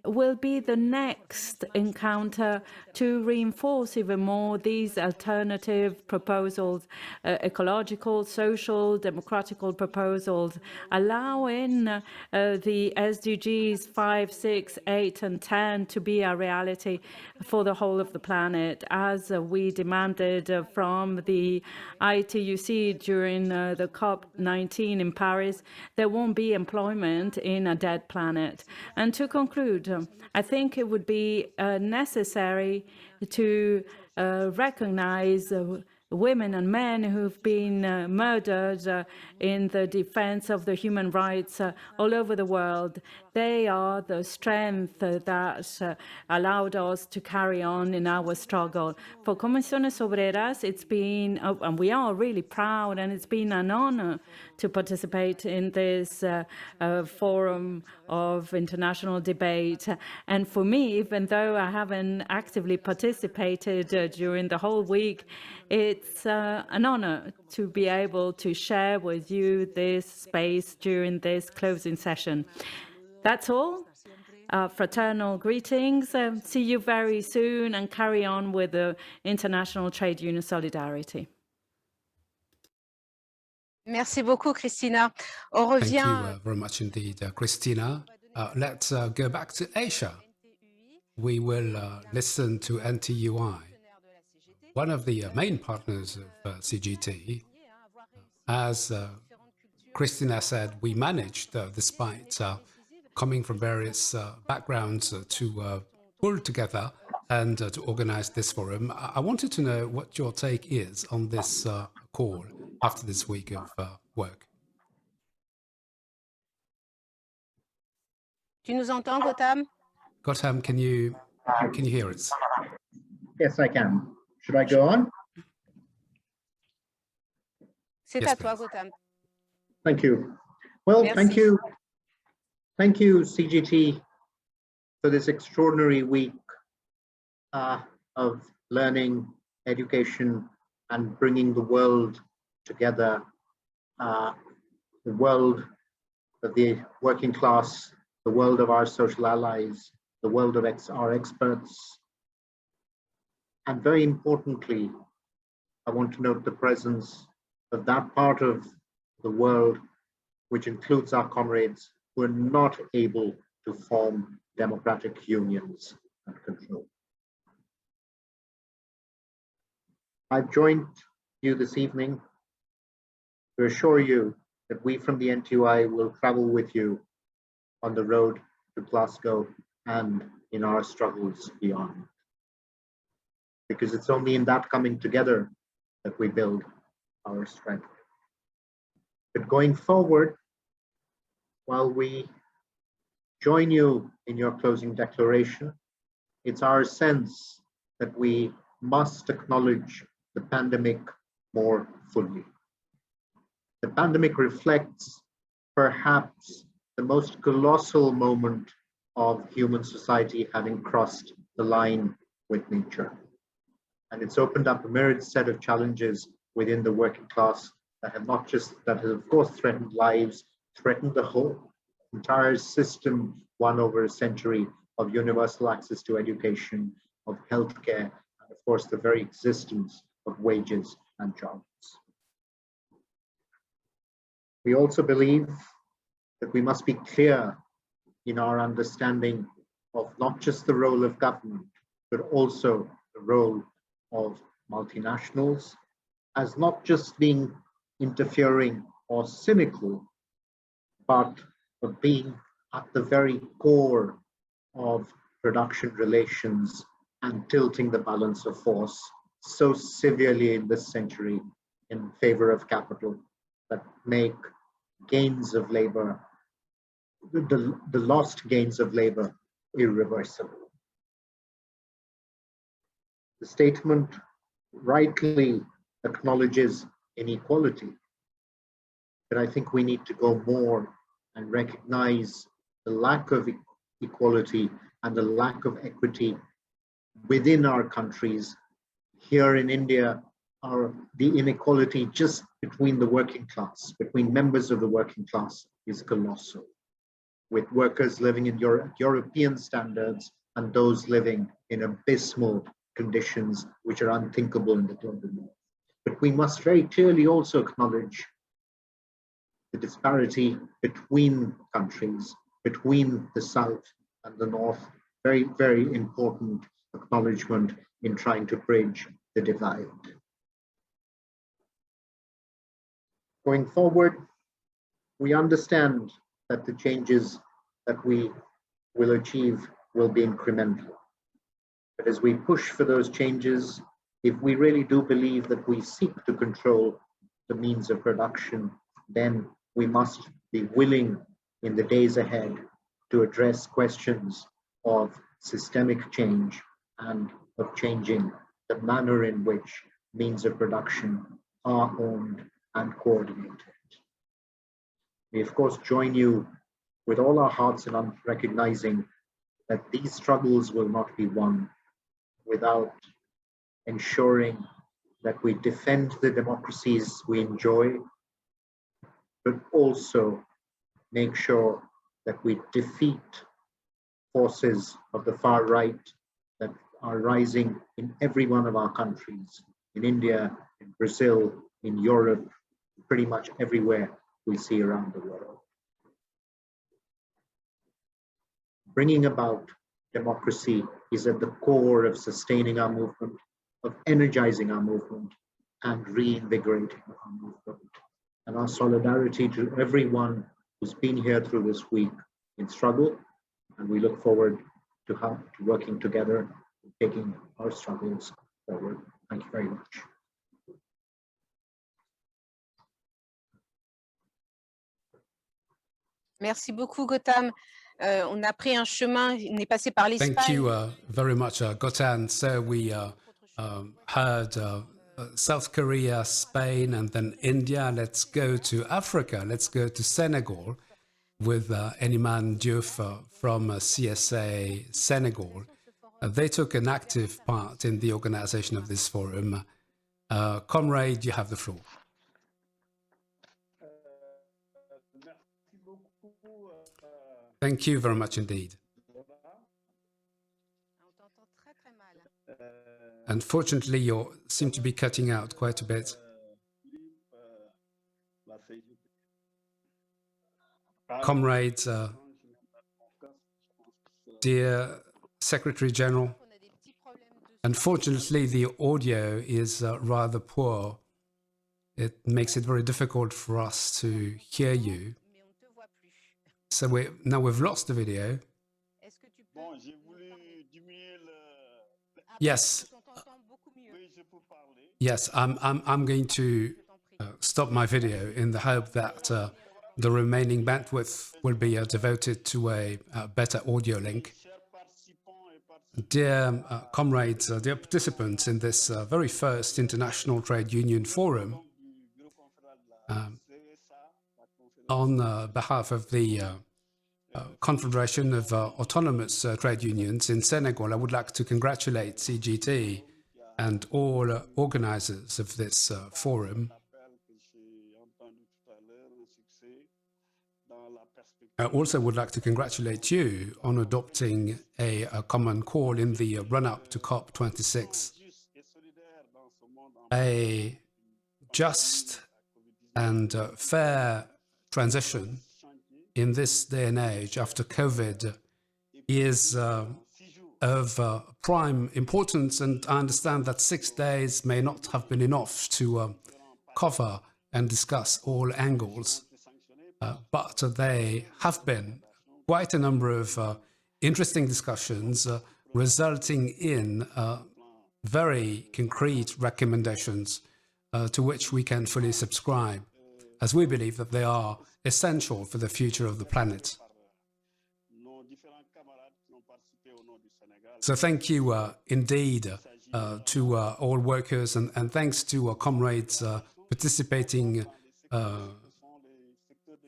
will be the next encounter to reinforce even more these alternative proposals, ecological, social, democratical proposals, allowing the SDGs 5, 6, 8 and 10 to be a reality for the whole of the planet, as we demanded from the ITUC during the COP19 in Paris. There won't be employment in a dead planet. And to conclude, I think it would be necessary to recognize women and men who've been murdered in the defense of the human rights all over the world. They are the strength that allowed us to carry on in our struggle. For Comisiones Obreras, it's been, and we are really proud, and it's been an honor to participate in this forum of international debate. And for me, even though I haven't actively participated during the whole week, it's an honor to be able to share with you this space during this closing session. That's all. Fraternal greetings. See you very soon, and carry on with the international trade union solidarity. Merci beaucoup, Christina. On Thank revient. you very much indeed, Christina. Let's go back to Asia. We will listen to NTUI, one of the main partners of CGT. As Christina said, we managed, despite coming from various backgrounds, to pull together and to organize this forum. I wanted to know what your take is on this call after this week of work. Tu nous entends, Gautam? Gautam, can you hear us? Yes, I can. Should I go on? C'est Yes, à toi, please. Gautam. Thank you. Well, Merci. thank you. Thank you, CGT, for this extraordinary week of learning, education, and bringing the world together, the world of the working class, the world of our social allies, the world of our experts. And very importantly, I want to note the presence of that part of the world which includes our comrades who are not able to form democratic unions and control. I've joined you this evening to assure you that we from the NTUI will travel with you on the road to Glasgow and in our struggles beyond. Because it's only in that coming together that we build our strength. But going forward, while we join you in your closing declaration, it's our sense that we must acknowledge the pandemic more fully. The pandemic reflects perhaps the most colossal moment of human society having crossed the line with nature. And it's opened up a myriad set of challenges within the working class that have not just, that have of course threatened lives, threatened the whole entire system won over a century of universal access to education, of healthcare, and of course the very existence of wages and jobs. We also believe that we must be clear in our understanding of not just the role of government, but also the role of multinationals as not just being interfering or cynical, but of being at the very core of production relations and tilting the balance of force so severely in this century in favor of capital that make gains of labor, the lost gains of labor, irreversible. The statement rightly acknowledges inequality, but I think we need to go more and recognize the lack of equality and the lack of equity within our countries. Here in India, the inequality just between the working class, between members of the working class, is colossal, with workers living in European standards and those living in abysmal conditions which are unthinkable in the global north. But we must very clearly also acknowledge the disparity between countries, between the South and the North. Very, very important acknowledgement in trying to bridge the divide. Going forward, we understand that the changes that we will achieve will be incremental. But as we push for those changes, if we really do believe that we seek to control the means of production, then we must be willing in the days ahead to address questions of systemic change and of changing the manner in which means of production are owned and coordinated. We of course join you with all our hearts in recognizing that these struggles will not be won without ensuring that we defend the democracies we enjoy, but also make sure that we defeat forces of the far right that are rising in every one of our countries, in India, in Brazil, in Europe, pretty much everywhere we see around the world. Bringing about democracy is at the core of sustaining our movement, of energizing our movement, and reinvigorating our movement. And our solidarity to everyone who's been here through this week in struggle, and we look forward to working together, taking our struggles forward. Thank you very much. Merci beaucoup, Gautam. On a pris un chemin, on est passé par l'Espagne. Thank you very much, Gautam. So we heard South Korea, Spain, and then India. Let's go to Africa. Let's go to Senegal with Eliman Diouf from CSA Senegal. They took an active part in the organization of this forum. Comrade, you have the floor. Thank you very much indeed. Unfortunately, you seem to be cutting out quite a bit. Comrades, dear Secretary General, unfortunately, the audio is rather poor. It makes it very difficult for us to hear you. So now we've lost the video. Yes. Yes, I'm going to stop my video in the hope that the remaining bandwidth will be devoted to a better audio link. Dear comrades, dear participants in this very first International Trade Union Forum, on behalf of the Confederation of Autonomous Trade Unions in Senegal, I would like to congratulate CGT and all organizers of this forum. I also would like to congratulate you on adopting a common call in the run-up to COP26. A just and fair transition in this day and age after COVID is of prime importance, and I understand that 6 days may not have been enough to cover and discuss all angles, but they have been quite a number of interesting discussions resulting in very concrete recommendations to which we can fully subscribe, as we believe that they are essential for the future of the planet. So thank you indeed to all workers, and thanks to comrades participating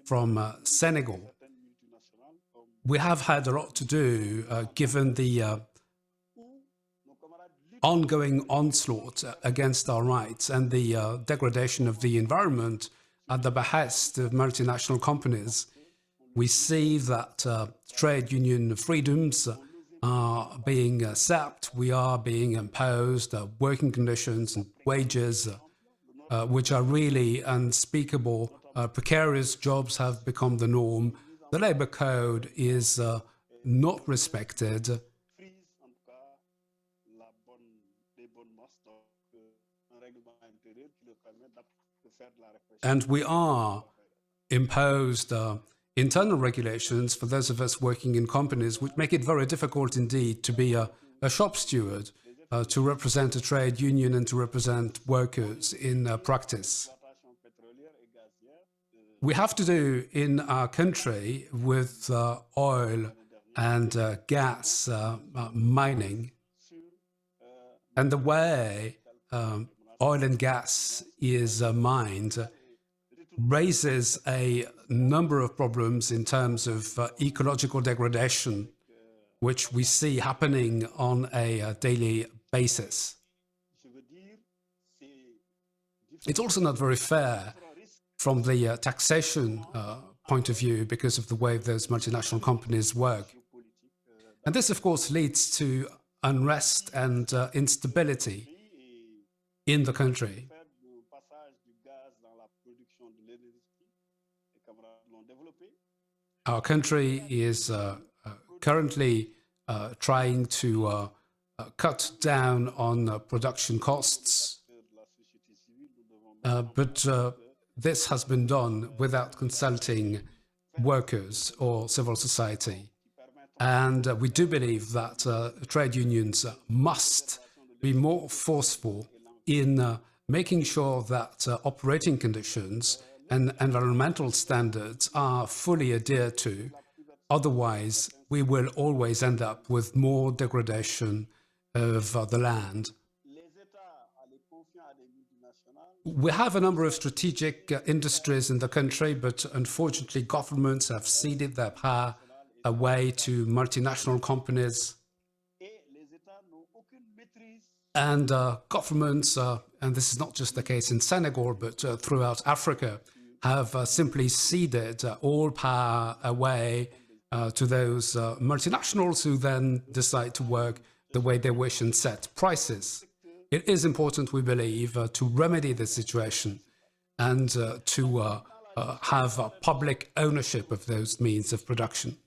from Senegal. We have had a lot to do given the ongoing onslaught against our rights and the degradation of the environment at the behest of multinational companies. We see that trade union freedoms are being sapped. We are being imposed working conditions and wages which are really unspeakable. Precarious jobs have become the norm. The labor code is not respected. And we are imposed internal regulations for those of us working in companies, which make it very difficult indeed to be a shop steward, to represent a trade union and to represent workers in practice. We have to do in our country with oil and gas mining, and the way oil and gas is mined raises a number of problems in terms of ecological degradation, which we see happening on a daily basis. It's also not very fair from the taxation point of view because of the way those multinational companies work. And this, of course, leads to unrest and instability in the country. Our country is currently trying to cut down on production costs, but this has been done without consulting workers or civil society. And we do believe that trade unions must be more forceful in making sure that operating conditions and environmental standards are fully adhered to. Otherwise, we will always end up with more degradation of the land. We have a number of strategic industries in the country, but unfortunately governments have ceded their power away to multinational companies. And governments, and this is not just the case in Senegal, but throughout Africa, have simply ceded all power away to those multinationals who then decide to work the way they wish and set prices. It is important, we believe, to remedy this situation and to have public ownership of those means of production.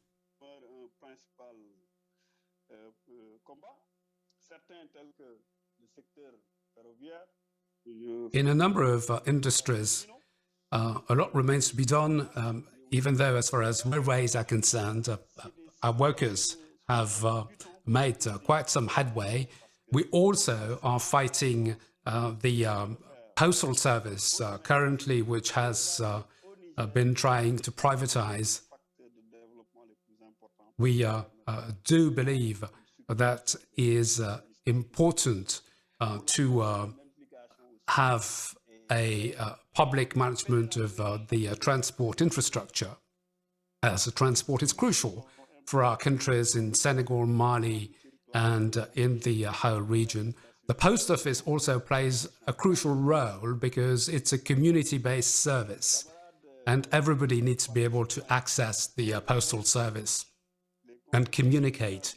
In a number of industries, a lot remains to be done, even though as far as railways are concerned, our workers have made quite some headway. We also are fighting the postal service currently, which has been trying to privatize. We do believe that is important to have a public management of the transport infrastructure, as transport is crucial for our countries in Senegal, Mali, and in the whole region. The post office also plays a crucial role because it's a community-based service, and everybody needs to be able to access the postal service and communicate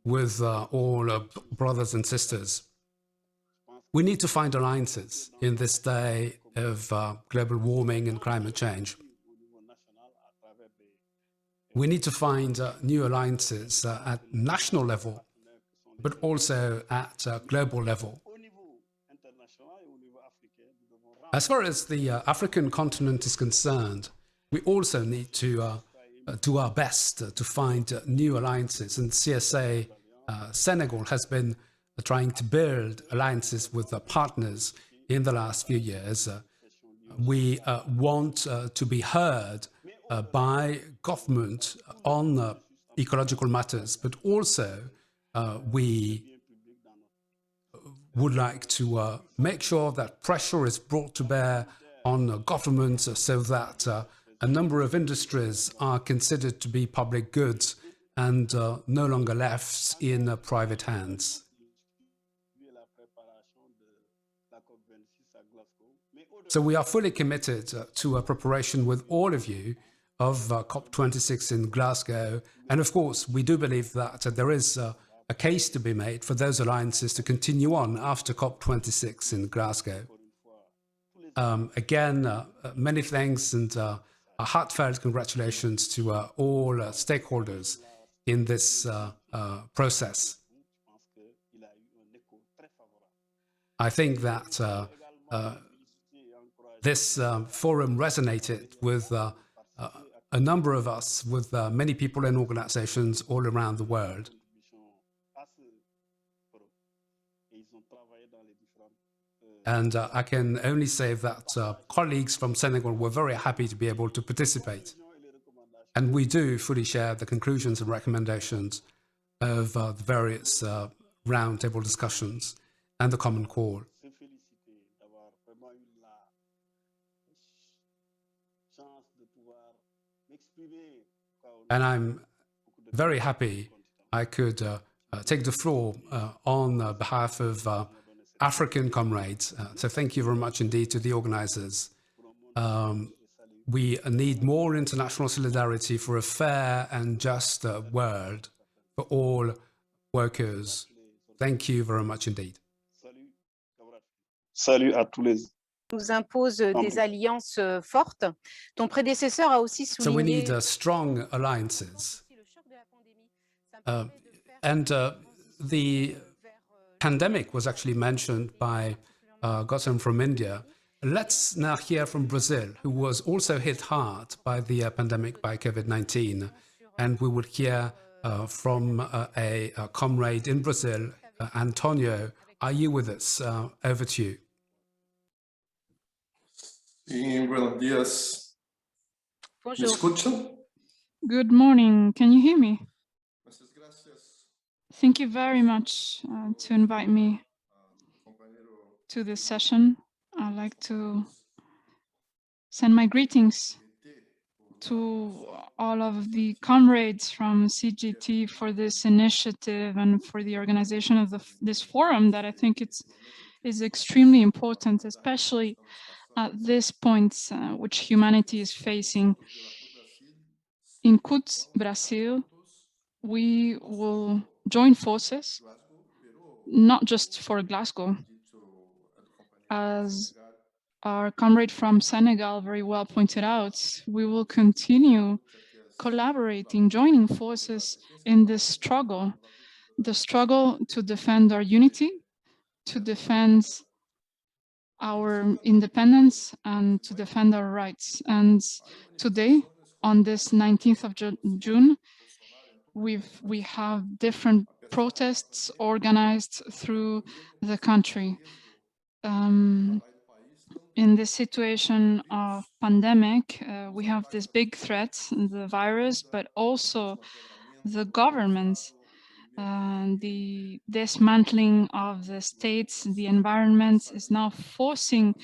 with all brothers and sisters. We need to find alliances in this day of global warming and climate change. We need to find new alliances at national level, but also at global level. As far as the African continent is concerned, we also need to do our best to find new alliances. And CSA Senegal has been trying to build alliances with partners in the last few years. We want to be heard by government on ecological matters, but also we would like to make sure that pressure is brought to bear on governments so that a number of industries are considered to be public goods and no longer left in private hands. So we are fully committed to a preparation with all of you of COP26 in Glasgow. And of course, we do believe that there is a case to be made for those alliances to continue on after COP26 in Glasgow. Again, many thanks and heartfelt congratulations to all stakeholders in this process. I think that this forum resonated with a number of us, with many people and organizations all around the world. And I can only say that colleagues from Senegal were very happy to be able to participate. And we do fully share the conclusions and recommendations of the various roundtable discussions and the common call. And I'm very happy I could take the floor on behalf of African comrades. So thank you very much indeed to the organizers. We need more international solidarity for a fair and just world for all workers. Thank you very much indeed. Salut à tous les nous impose des alliances fortes. Ton prédécesseur a aussi souligné. So we need strong alliances. The pandemic was actually mentioned by Gautam from India. Let's now hear from Brazil, who was also hit hard by the pandemic, by COVID-19. And we would hear from a comrade in Brazil, Antonio. Are you with us? Over to you. Buenos días. ¿Me escuchan? Good morning. Can you hear me? Thank you very much to invite me to this session. I'd like to send my greetings to all of the comrades from CGT for this initiative and for the organization of this forum that I think is extremely important, especially at this point which humanity is facing. In CUT, Brazil, we will join forces, not just for Glasgow, as our comrade from Senegal very well pointed out. We will continue collaborating, joining forces in this struggle, the struggle to defend our unity, to defend our independence, and to defend our rights. And today, on this 19th of June, we have different protests organized through the country. In this situation of pandemic, we have this big threat, the virus, but also the government, the dismantling of the states, the environment is now forcing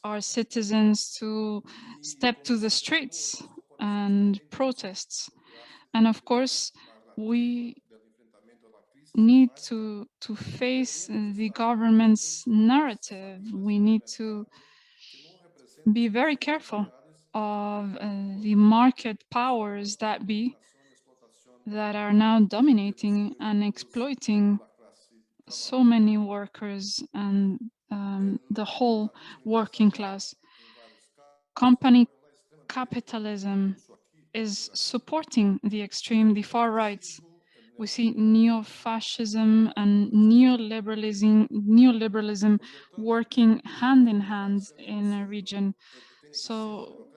our citizens to step to the streets and protests. And of course, we need to face the government's narrative. We need to be very careful of the market powers that are now dominating and exploiting so many workers and the whole working class. Company capitalism is supporting the extreme, the far right. We see neo-fascism and neoliberalism working hand in hand in a region. So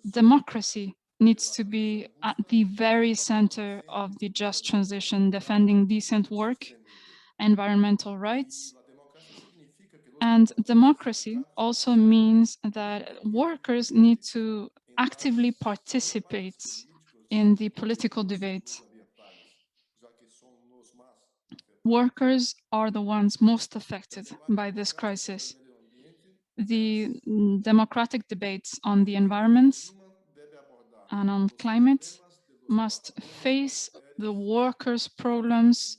democracy needs to be at the very center of the just transition, defending decent work, environmental rights. And democracy also means that workers need to actively participate in the political debate. Workers are the ones most affected by this crisis. The democratic debates on the environment and on climate must face the workers' problems,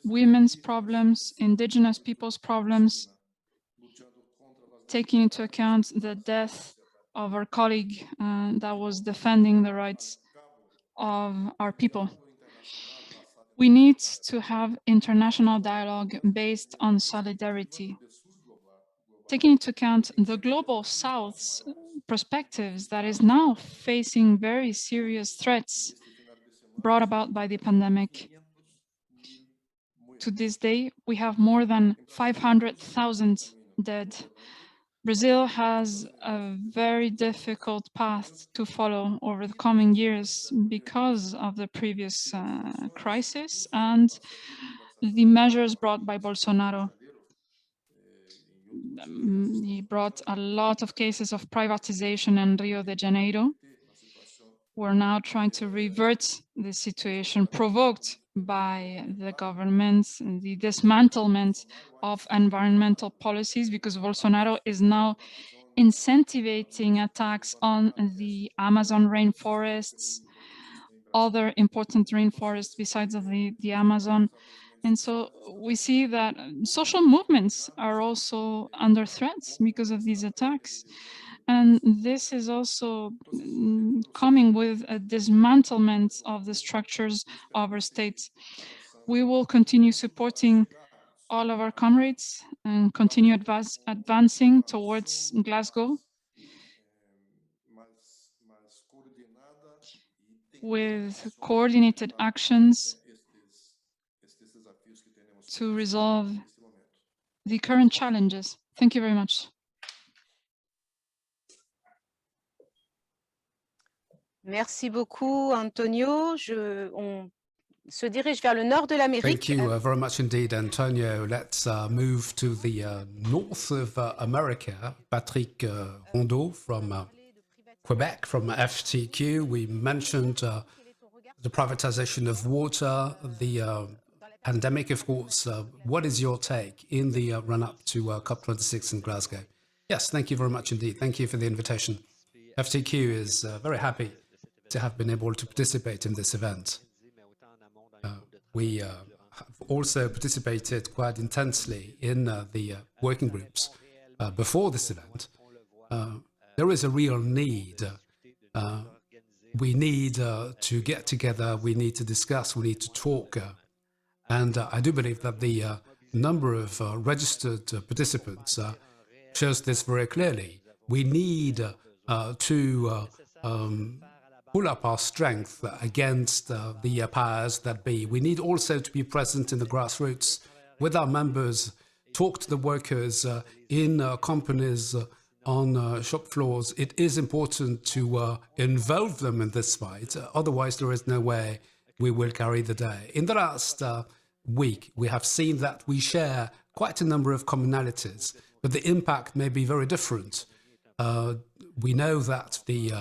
women's problems, indigenous people's problems, taking into account the death of our colleague that was defending the rights of our people. We need to have international dialogue based on solidarity, taking into account the global South's perspectives that is now facing very serious threats brought about by the pandemic. To this day, we have more than 500,000 dead. Brazil has a very difficult path to follow over the coming years because of the previous crisis and the measures brought by Bolsonaro. He brought a lot of cases of privatization in Rio de Janeiro. We're now trying to revert the situation provoked by the government and the dismantlement of environmental policies, because Bolsonaro is now incentivizing attacks on the Amazon rainforests, other important rainforests besides of the Amazon. And so we see that social movements are also under threat because of these attacks. And this is also coming with a dismantlement of the structures of our states. We will continue supporting all of our comrades and continue advancing towards Glasgow with coordinated actions to resolve the current challenges. Thank you very much. Merci beaucoup, Antonio. On se dirige vers le nord de l'Amérique. Thank you very much indeed, Antonio. Let's move to the north of America. Patrick Rondeau from Quebec, from FTQ. We mentioned the privatization of water, the pandemic, of course. What is your take in the run-up to COP26 in Glasgow? Yes, thank you very much indeed. Thank you for the invitation. FTQ is very happy to have been able to participate in this event. We have also participated quite intensely in the working groups before this event. There is a real need. We need to get together, we need to discuss, we need to talk. And I do believe that the number of registered participants shows this very clearly. We need to pull up our strength against the powers that be. We need also to be present in the grassroots with our members, talk to the workers in companies, on shop floors. It is important to involve them in this fight. Otherwise, there is no way we will carry the day. In the last week, we have seen that we share quite a number of commonalities, but the impact may be very different. We know that the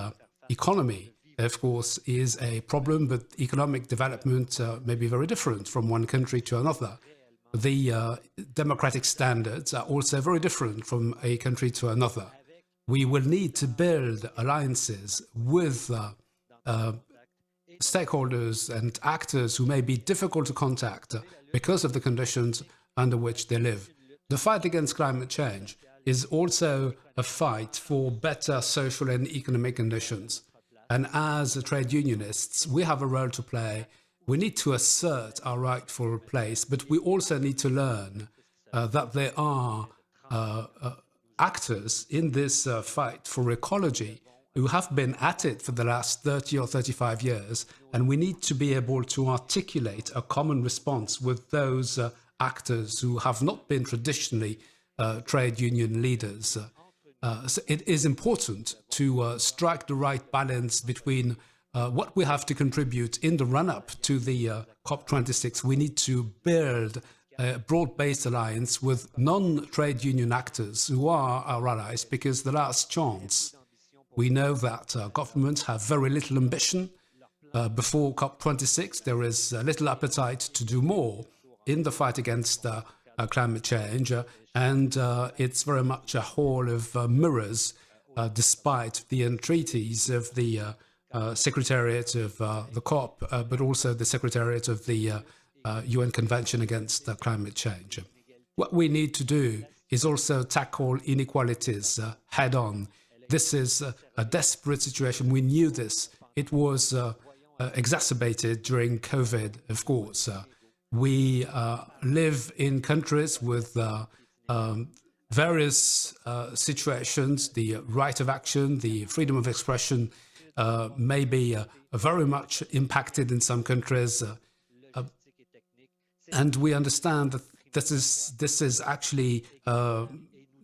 economy, of course, is a problem, but economic development may be very different from one country to another. The democratic standards are also very different from a country to another. We will need to build alliances with stakeholders and actors who may be difficult to contact because of the conditions under which they live. The fight against climate change is also a fight for better social and economic conditions. And as trade unionists, we have a role to play. We need to assert our rightful place, but we also need to learn that there are actors in this fight for ecology who have been at it for the last 30 or 35 years, and we need to be able to articulate a common response with those actors who have not been traditionally trade union leaders. So it is important to strike the right balance between what we have to contribute in the run-up to the COP26. We need to build a broad-based alliance with non-trade union actors who are our allies, because the last chance, we know that governments have very little ambition. Before COP26, there is little appetite to do more in the fight against climate change, and it's very much a hall of mirrors, despite the entreaties of the Secretariat of the COP, but also the Secretariat of the UN Convention against Climate Change. What we need to do is also tackle inequalities head-on. This is a desperate situation. We knew this. It was exacerbated during COVID, of course. We live in countries with various situations. The right of action, the freedom of expression may be very much impacted in some countries. And we understand that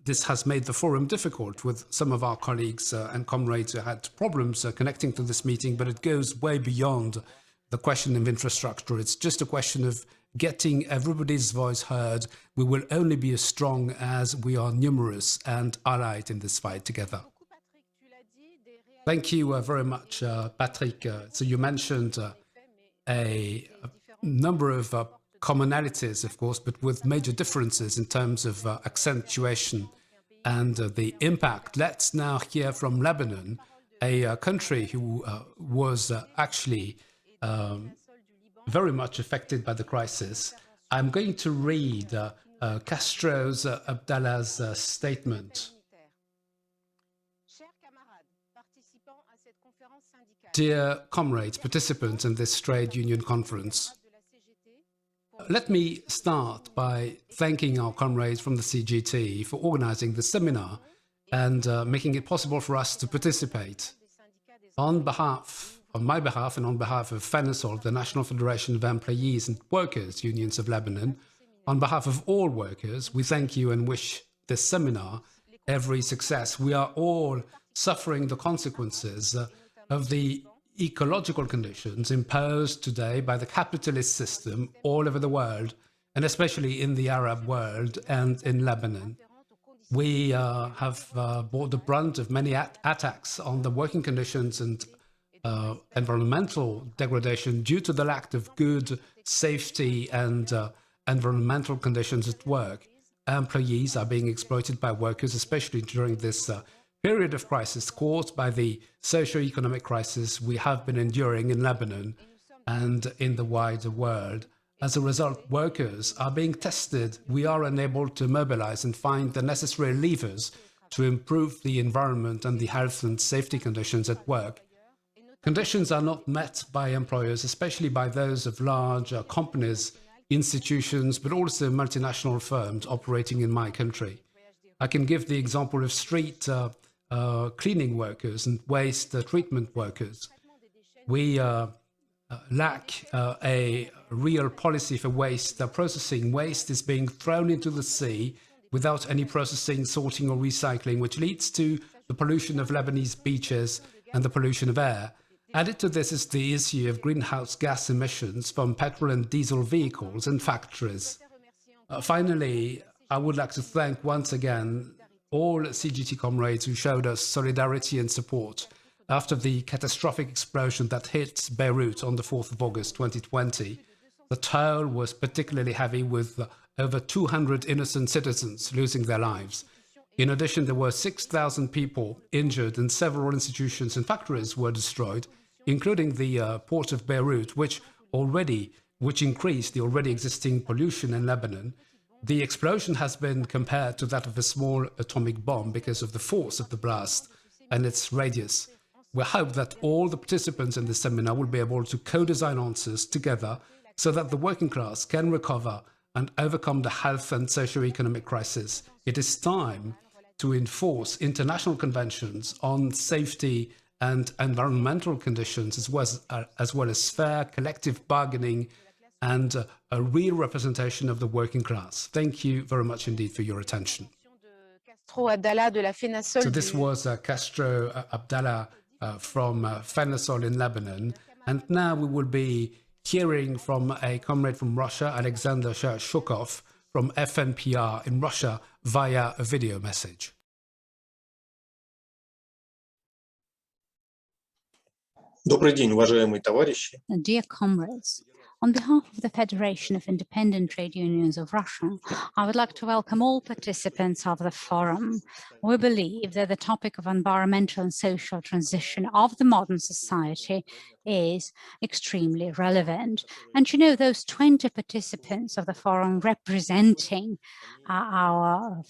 this has made the forum difficult with some of our colleagues and comrades who had problems connecting to this meeting, but it goes way beyond the question of infrastructure. It's just a question of getting everybody's voice heard. We will only be as strong as we are numerous and allied in this fight together. Thank you very much, Patrick. So you mentioned a number of commonalities, of course, but with major differences in terms of accentuation and the impact. Let's now hear from Lebanon, a country who was actually very much affected by the crisis. I'm going to read Castro's Abdallah's statement. Dear comrades, participants in this trade union conference, let me start by thanking our comrades from the CGT for organizing the seminar and making it possible for us to participate. On my behalf and on behalf of FENASOL, the National Federation of Employees and Workers Unions of Lebanon, on behalf of all workers, we thank you and wish this seminar every success. We are all suffering the consequences of the ecological conditions imposed today by the capitalist system all over the world, and especially in the Arab world and in Lebanon. We have bore the brunt of many attacks on the working conditions and environmental degradation due to the lack of good safety and environmental conditions at work. employees are being exploited by workers, especially during this period of crisis caused by the socio-economic crisis we have been enduring in Lebanon and in the wider world. As a result, workers are being tested. We are unable to mobilize and find the necessary levers to improve the environment and the health and safety conditions at work. Conditions are not met by employers, especially by those of large companies, institutions, but also multinational firms operating in my country. I can give the example of street cleaning workers and waste treatment workers. We lack a real policy for waste processing. Waste is being thrown into the sea without any processing, sorting or recycling, which leads to the pollution of Lebanese beaches and the pollution of air. Added to this is the issue of greenhouse gas emissions from petrol and diesel vehicles and factories. Finally, I would like to thank once again all CGT comrades who showed us solidarity and support after the catastrophic explosion that hit Beirut on the 4th of August 2020. The toll was particularly heavy, with over 200 innocent citizens losing their lives. In addition, there were 6,000 people injured and several institutions and factories were destroyed, including the port of Beirut, which increased the already existing pollution in Lebanon. The explosion has been compared to that of a small atomic bomb because of the force of the blast and its radius. We hope that all the participants in this seminar will be able to co-design answers together so that the working class can recover and overcome the health and socio-economic crisis. It is time to enforce international conventions on safety and environmental conditions, as well as fair collective bargaining and a real representation of the working class. Thank you very much indeed for your attention. So this was Castro Abdallah from Fenasol in Lebanon. And now we will be hearing from a comrade from Russia, Alexander Shukov from FNPR in Russia via a video message. Добрый день, уважаемые товарищи. Dear comrades, on behalf of the Federation of Independent Trade Unions of Russia, I would like to welcome all participants of the forum. We believe that the topic of environmental and social transition of the modern society is extremely relevant. And you know, those 20 participants of the forum representing our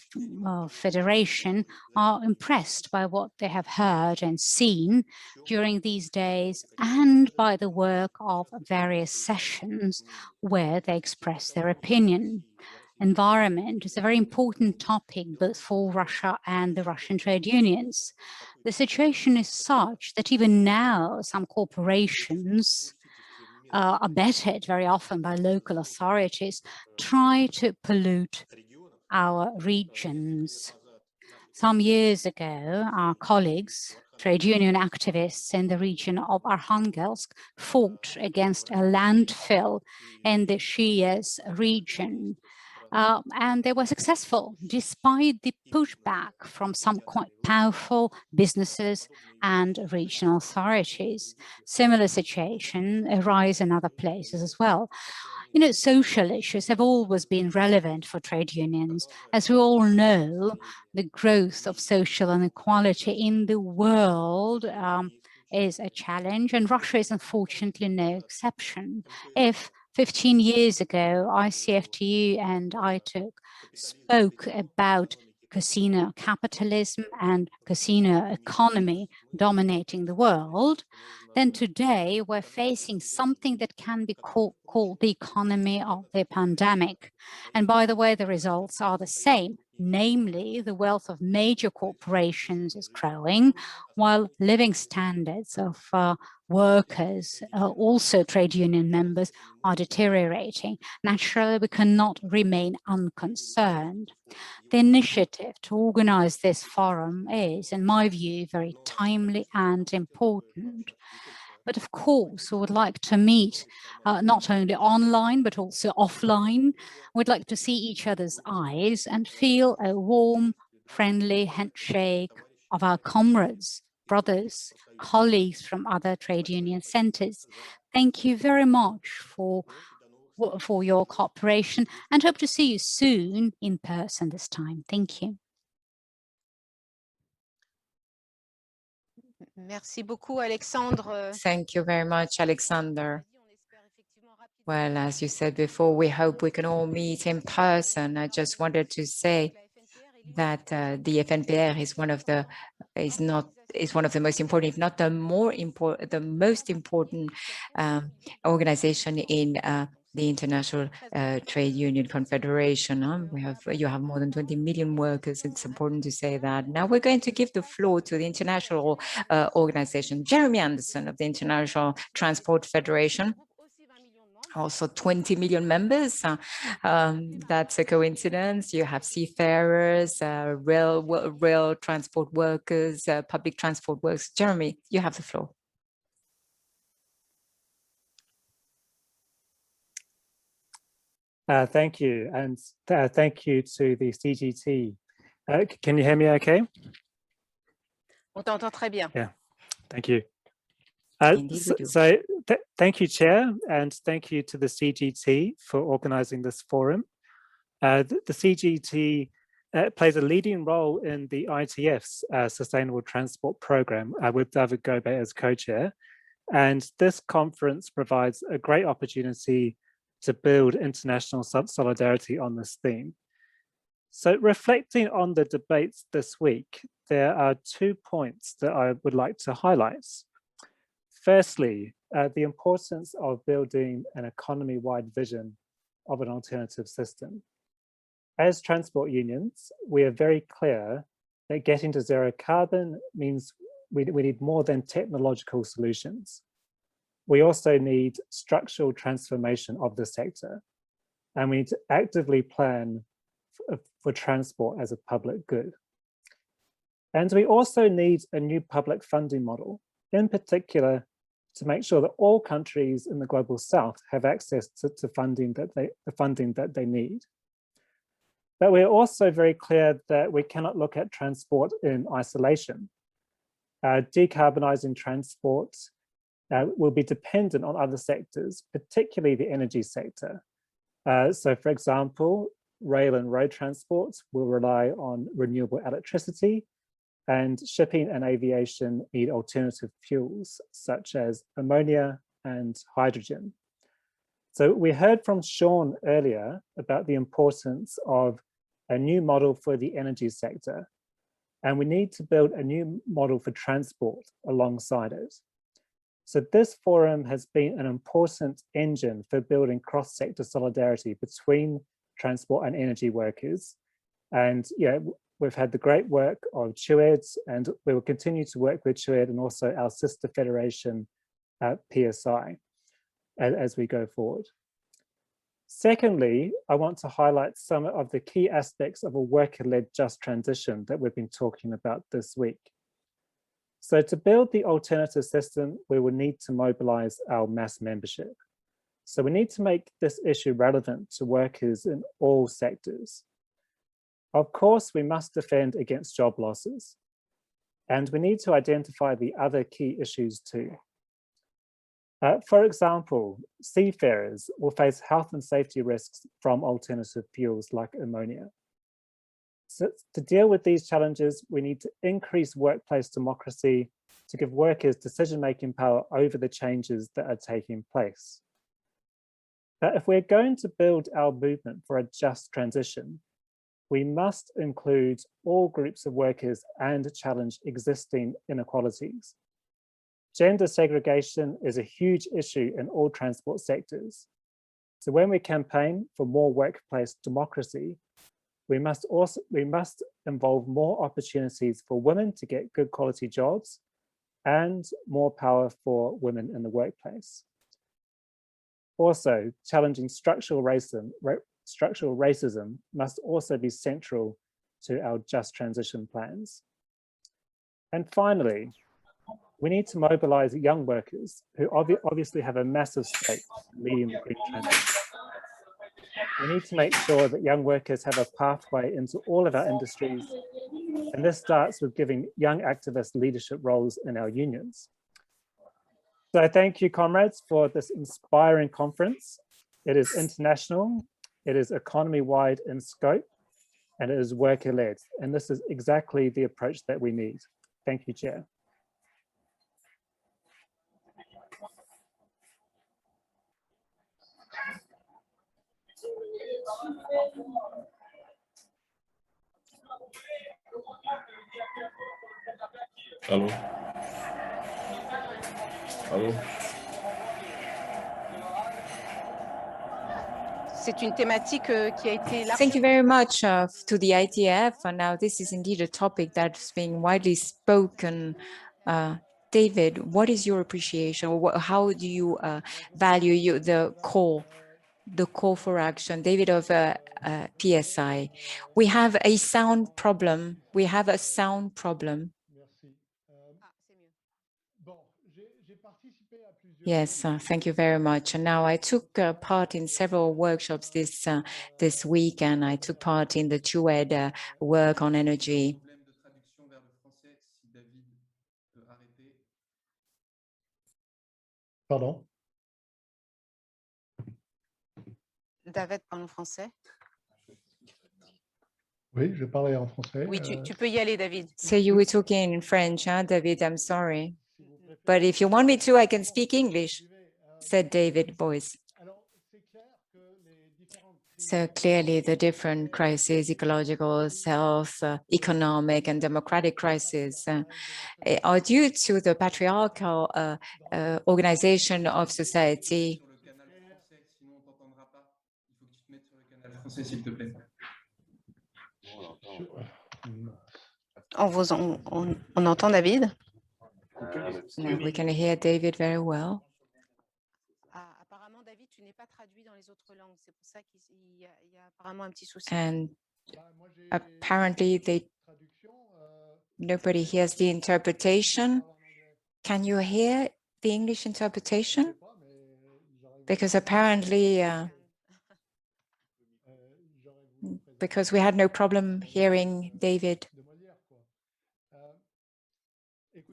federation are impressed by what they have heard and seen during these days and by the work of various sessions where they express their opinion. Environment is a very important topic both for Russia and the Russian trade unions. The situation is such that even now some corporations abetted very often by local authorities try to pollute our regions. Some years ago, our colleagues, trade union activists in the region of Arkhangelsk, fought against a landfill in the Shias region. And they were successful despite the pushback from some quite powerful businesses and regional authorities. Similar situation arise in other places as well. You know, social issues have always been relevant for trade unions. As we all know, the growth of social inequality in the world is a challenge, and Russia is unfortunately no exception. If 15 years ago, ICFTU and ITUC spoke about casino capitalism and casino economy dominating the world, then today we're facing something that can be called the economy of the pandemic. And by the way, the results are the same. Namely, the wealth of major corporations is growing, while living standards of workers, also trade union members, are deteriorating. Naturally, we cannot remain unconcerned. The initiative to organize this forum is, in my view, very timely and important. But of course, we would like to meet not only online, but also offline. We'd like to see each other's eyes and feel a warm, friendly handshake of our comrades, brothers, colleagues from other trade union centers. Thank you very much for for your cooperation and hope to see you soon in person this time. Thank you. Merci beaucoup, Alexandre. Thank you very much, Alexander. Well, as you said before, we hope we can all meet in person. I just wanted to say that the FNPR is one of the most important, if not the most important organization in the International Trade Union Confederation. You have more than 20 million workers. It's important to say that. Now we're going to give the floor to the international organization, Jeremy Anderson of the International Transport Federation. Also 20 million members. That's a coincidence. You have seafarers, rail transport workers, public transport workers. Jeremy, you have the floor. Thank you, and thank you to the CGT. Can you hear me okay? On t'entend très bien. Yeah, thank you. Thank you, Chair, and thank you to the CGT for organizing this forum. The CGT plays a leading role in the ITF's Sustainable Transport Programme with David Gobet as co-chair. And this conference provides a great opportunity to build international solidarity on this theme. So reflecting on the debates this week, there are 2 points that I would like to highlight. Firstly, the importance of building an economy-wide vision of an alternative system. As transport unions, we are very clear that getting to zero carbon means we need more than technological solutions. We also need structural transformation of the sector, and we need to actively plan for transport as a public good. And we also need a new public funding model, in particular, to make sure that all countries in the global south have access to the funding that they need. But we're also very clear that we cannot look at transport in isolation. Decarbonizing transport will be dependent on other sectors, particularly the energy sector. So for example, rail and road transport will rely on renewable electricity, and shipping and aviation need alternative fuels such as ammonia and hydrogen. So we heard from Sean earlier about the importance of a new model for the energy sector, and we need to build a new model for transport alongside it. So this forum has been an important engine for building cross-sector solidarity between transport and energy workers. And we've had the great work of CHUED, and we will continue to work with CHUED and also our sister federation, PSI, as we go forward. Secondly, I want to highlight some of the key aspects of a worker-led just transition that we've been talking about this week. So to build the alternative system, we will need to mobilize our mass membership. So we need to make this issue relevant to workers in all sectors. Of course, we must defend against job losses, and we need to identify the other key issues too. For example, seafarers will face health and safety risks from alternative fuels like ammonia. So to deal with these challenges, we need to increase workplace democracy to give workers decision-making power over the changes that are taking place. But if we're going to build our movement for a just transition, we must include all groups of workers and challenge existing inequalities. Gender segregation is a huge issue in all transport sectors. So when we campaign for more workplace democracy, we must involve more opportunities for women to get good quality jobs and more power for women in the workplace. Also, challenging structural racism must also be central to our just transition plans. And finally, we need to mobilize young workers who obviously have a massive stake in leading the green transition. We need to make sure that young workers have a pathway into all of our industries, and this starts with giving young activists leadership roles in our unions. So thank you, comrades, for this inspiring conference. It is international, it is economy-wide in scope, and it is worker-led. And this is exactly the approach that we need. Thank you, Chair. Allô? Allô? C'est une thématique qui a été Thank you very much to the ITF. And now this is indeed a topic that's being widely spoken. David, what is your appreciation, or how do you value the call for action? David of PSI. We have a sound problem. We have a sound problem. Yes, thank you very much. And now I took part in several workshops this week, and I took part in the TUED work on energy. Pardon? David parle en français. Oui, je parlais en français. Oui, tu peux y aller, David. So you were talking in French, huh, David? I'm sorry. But if you want me to, I can speak English, said David Boyce. So clearly the different crises, ecological, health, economic and democratic crises are due to the patriarchal organization of society. On entend David? No, we can hear David very well. Apparemment, David, tu n'es pas traduit dans les autres langues. C'est pour ça qu'il y a apparemment un petit souci. And apparently nobody hears the interpretation. Can you hear the English interpretation? Because apparently, because we had no problem hearing David.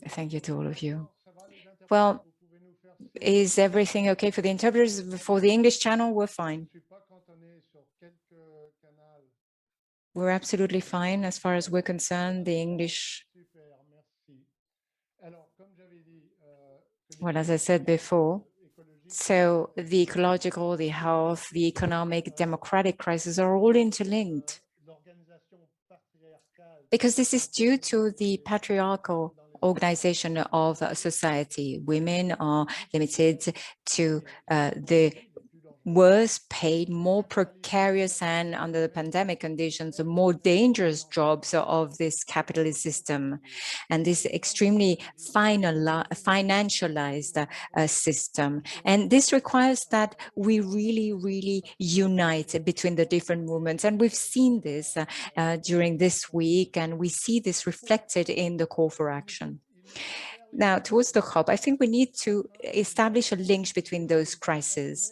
Thank you to all of you. Well, is everything okay for the interpreters? For the English channel, we're fine. We're absolutely fine as far as we're concerned, the English. Well, as I said before, so the ecological, the health, the economic, democratic crises are all interlinked. Because this is due to the patriarchal organization of society. Women are limited to the worst paid, more precarious, and under the pandemic conditions, the more dangerous jobs of this capitalist system. And this extremely financialized system. And this requires that we really unite between the different movements. And we've seen this during this week, and we see this reflected in the call for action. Now, towards the COP, I think we need to establish a link between those crises,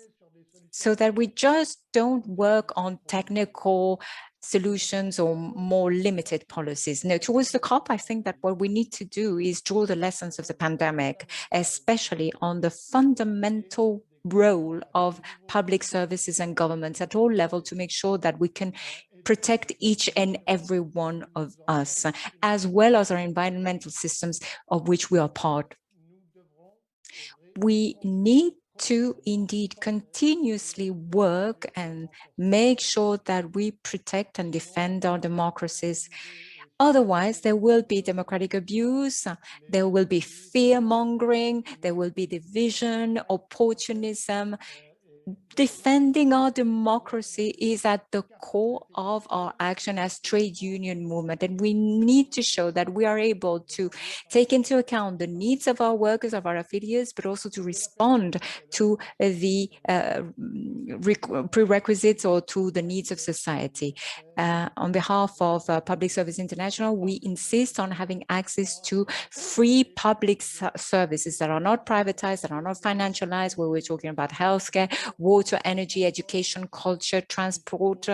so that we just don't work on technical solutions or more limited policies. No, towards the COP, I think that what we need to do is draw the lessons of the pandemic, especially on the fundamental role of public services and governments at all levels to make sure that we can protect each and every one of us, as well as our environmental systems of which we are part. We need to indeed continuously work and make sure that we protect and defend our democracies. Otherwise, there will be democratic abuse, there will be fear-mongering, there will be division, opportunism. Defending our democracy is at the core of our action as trade union movement, and we need to show that we are able to take into account the needs of our workers, of our affiliates, but also to respond to the prerequisites or to the needs of society. On behalf of Public Service International, we insist on having access to free public services that are not privatized, that are not financialized, where we're talking about healthcare, water, energy, education, culture, transport,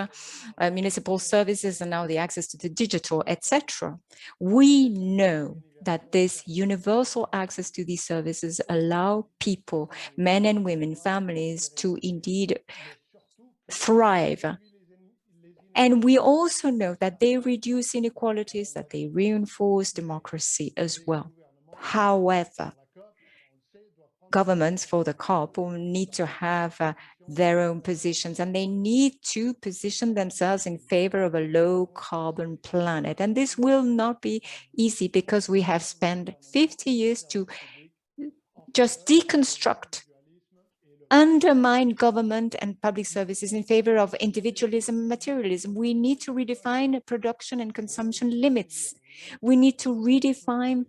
municipal services, and now the access to the digital, etc. We know that this universal access to these services allow people, men and women, families, to indeed thrive. And we also know that they reduce inequalities, that they reinforce democracy as well. However, governments for the COP will need to have their own positions, and they need to position themselves in favor of a low carbon planet. And this will not be easy because we have spent 50 years to just deconstruct, undermine government and public services in favor of individualism and materialism. We need to redefine production and consumption limits. We need to redefine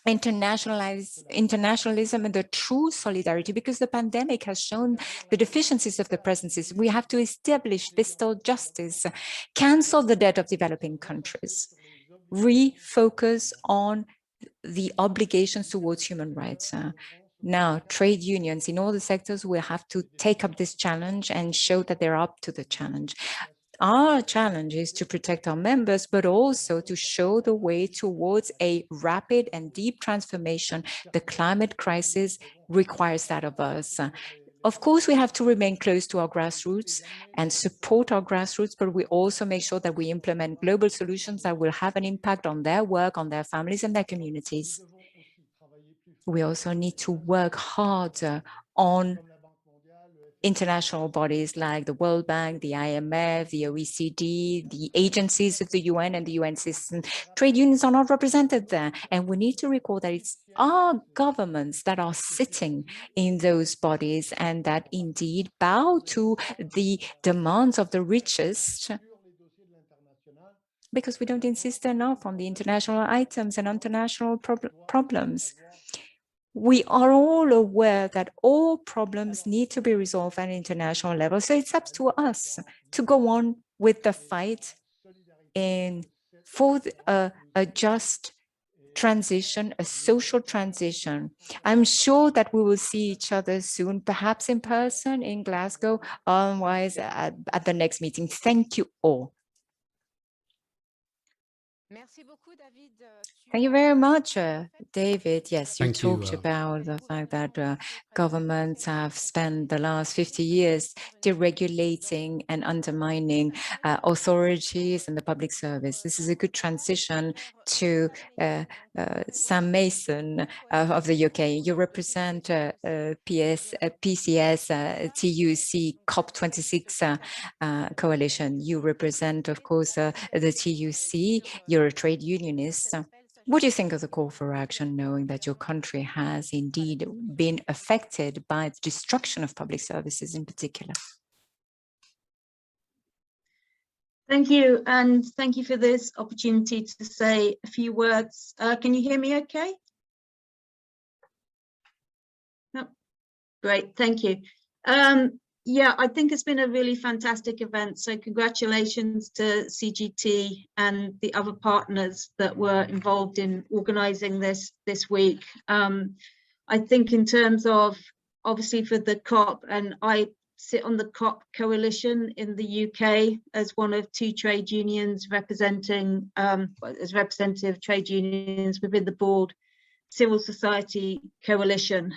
internationalism and the true solidarity, because the pandemic has shown the deficiencies of the present system. We have to establish fiscal justice, cancel the debt of developing countries, refocus on the obligations towards human rights. Now, trade unions in all the sectors will have to take up this challenge and show that they're up to the challenge. Our challenge is to protect our members, but also to show the way towards a rapid and deep transformation. The climate crisis requires that of us. Of course, we have to remain close to our grassroots and support our grassroots, but we also make sure that we implement global solutions that will have an impact on their work, on their families and their communities. We also need to work harder on international bodies like the World Bank, the IMF, the OECD, the agencies of the UN and the UN system. Trade unions are not represented there. And we need to recall that it's our governments that are sitting in those bodies and that indeed bow to the demands of the richest, because we don't insist enough on the international items and international problems. We are all aware that all problems need to be resolved at an international level. So it's up to us to go on with the fight for a just transition, a social transition. I'm sure that we will see each other soon, perhaps in person in Glasgow, otherwise at the next meeting. Thank you all. Thank you very much, David. Yes, you talked about the fact that governments have spent the last 50 years deregulating and undermining authorities and the public service. This is a good transition to Sam Mason of the UK. You represent PCS, TUC, COP26 coalition. You represent, of course, the TUC. You're a trade unionist. What do you think of the call for action, knowing that your country has indeed been affected by the destruction of public services in particular? Thank you, and thank you for this opportunity to say a few words. Can you hear me okay? No? Great, thank you. Yeah, I think it's been a really fantastic event. So congratulations to CGT and the other partners that were involved in organising this week. I think in terms of, obviously for the COP, and I sit on the COP coalition in the UK as one of two trade unions representing, as representative trade unions within the board, civil society coalition.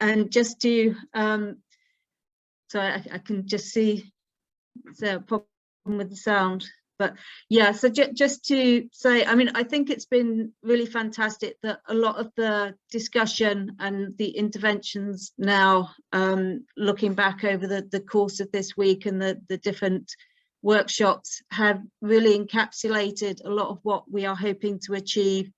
And just to, sorry, I can just see there's a problem with the sound, but yeah, so just to say, I mean, I think it's been really fantastic that a lot of the discussion and the interventions now, looking back over the course of this week and the different workshops, have really encapsulated a lot of what we are hoping to achieve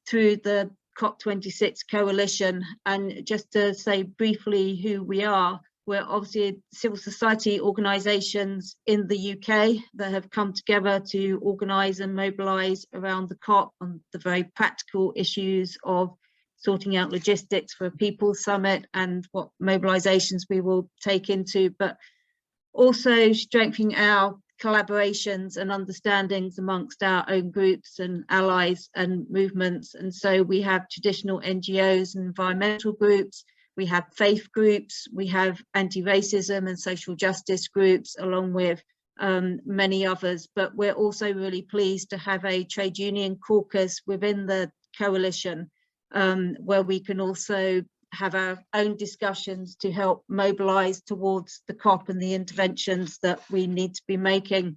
through the COP26 coalition. And just to say briefly who we are, we're obviously civil society organisations in the UK that have come together to organise and mobilise around the COP on the very practical issues of sorting out logistics for a People's Summit and what mobilisations we will take into, but also strengthening our collaborations and understandings amongst our own groups and allies and movements. And so we have traditional NGOs and environmental groups, we have faith groups, we have anti-racism and social justice groups, along with many others. But we're also really pleased to have a trade union caucus within the coalition, where we can also have our own discussions to help mobilize towards the COP and the interventions that we need to be making.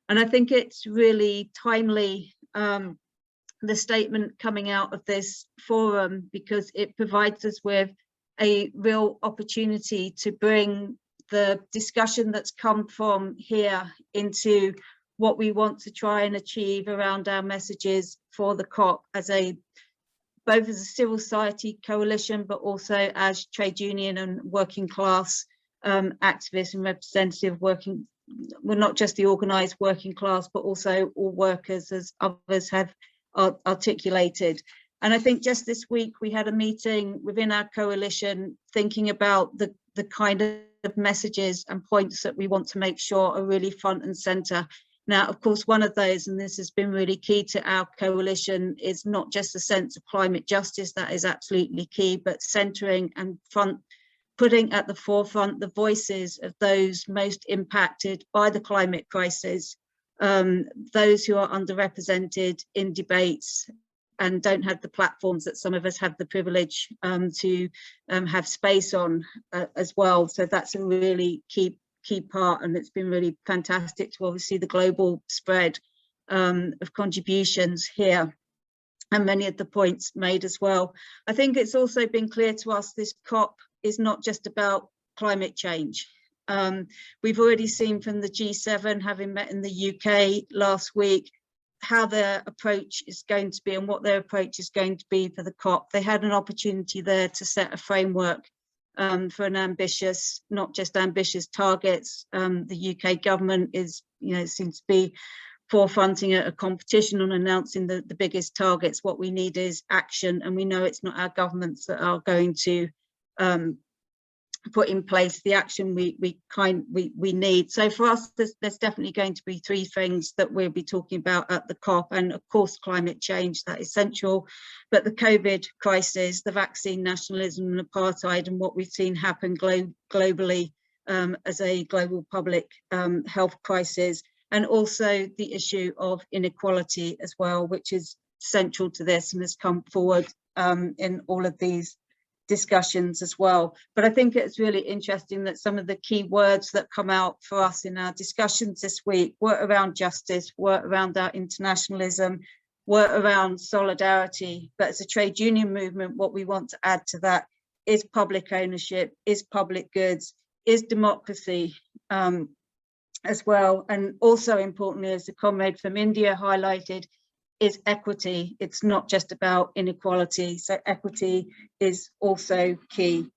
And I think it's really timely, the statement coming out of this forum, because it provides us with a real opportunity to bring the discussion that's come from here into what we want to try and achieve around our messages for the COP, as both as a civil society coalition, but also as trade union and working class activists and representative working, well, not just the organised working class, but also all workers, as others have articulated. And I think just this week we had a meeting within our coalition thinking about the kind of messages and points that we want to make sure are really front and centre. Now, of course, one of those, and this has been really key to our coalition, is not just a sense of climate justice, that is absolutely key, but centering and putting at the forefront the voices of those most impacted by the climate crisis, those who are underrepresented in debates and don't have the platforms that some of us have the privilege to have space on as well. So that's a really key part, and it's been really fantastic to obviously the global spread of contributions here, and many of the points made as well. I think it's also been clear to us this COP is not just about climate change. We've already seen from the G7, having met in the UK last week, how their approach is going to be and what their approach is going to be for the COP. They had an opportunity there to set a framework for an ambitious, not just ambitious targets. The UK government is, seems to be forefronting a competition on announcing the biggest targets. What we need is action, and we know it's not our governments that are going to put in place the action we need. So for us, there's definitely going to be three things that we'll be talking about at the COP, and of course climate change, that is central, but the COVID crisis, the vaccine nationalism and apartheid, and what we've seen happen globally as a global public health crisis, and also the issue of inequality as well, which is central to this and has come forward in all of these discussions as well. But I think it's really interesting that some of the key words that come out for us in our discussions this week were around justice, were around our internationalism, were around solidarity. But as a trade union movement, what we want to add to that is public ownership, is public goods, is democracy as well. And also importantly, as the comrade from India highlighted, is equity. It's not just about inequality. So equity is also key.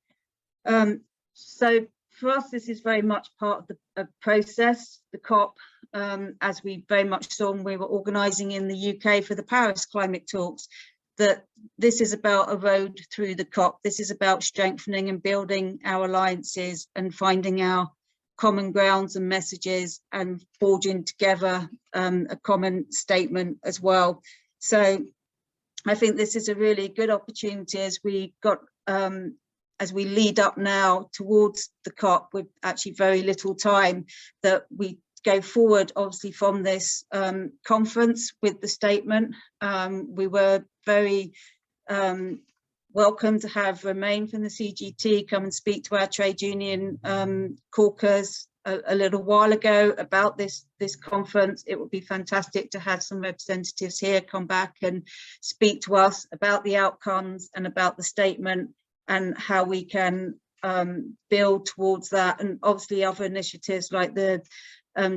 So for us, this is very much part of the process, the COP, as we very much saw when we were organising in the UK for the Paris climate talks, that this is about a road through the COP. This is about strengthening and building our alliances and finding our common grounds and messages and forging together a common statement as well. So I think this is a really good opportunity as we lead up now towards the COP with actually very little time, that we go forward obviously from this conference with the statement. We were very welcome to have Romain from the CGT come and speak to our trade union caucus a little while ago about this conference. It would be fantastic to have some representatives here come back and speak to us about the outcomes and about the statement and how we can build towards that. And obviously other initiatives like the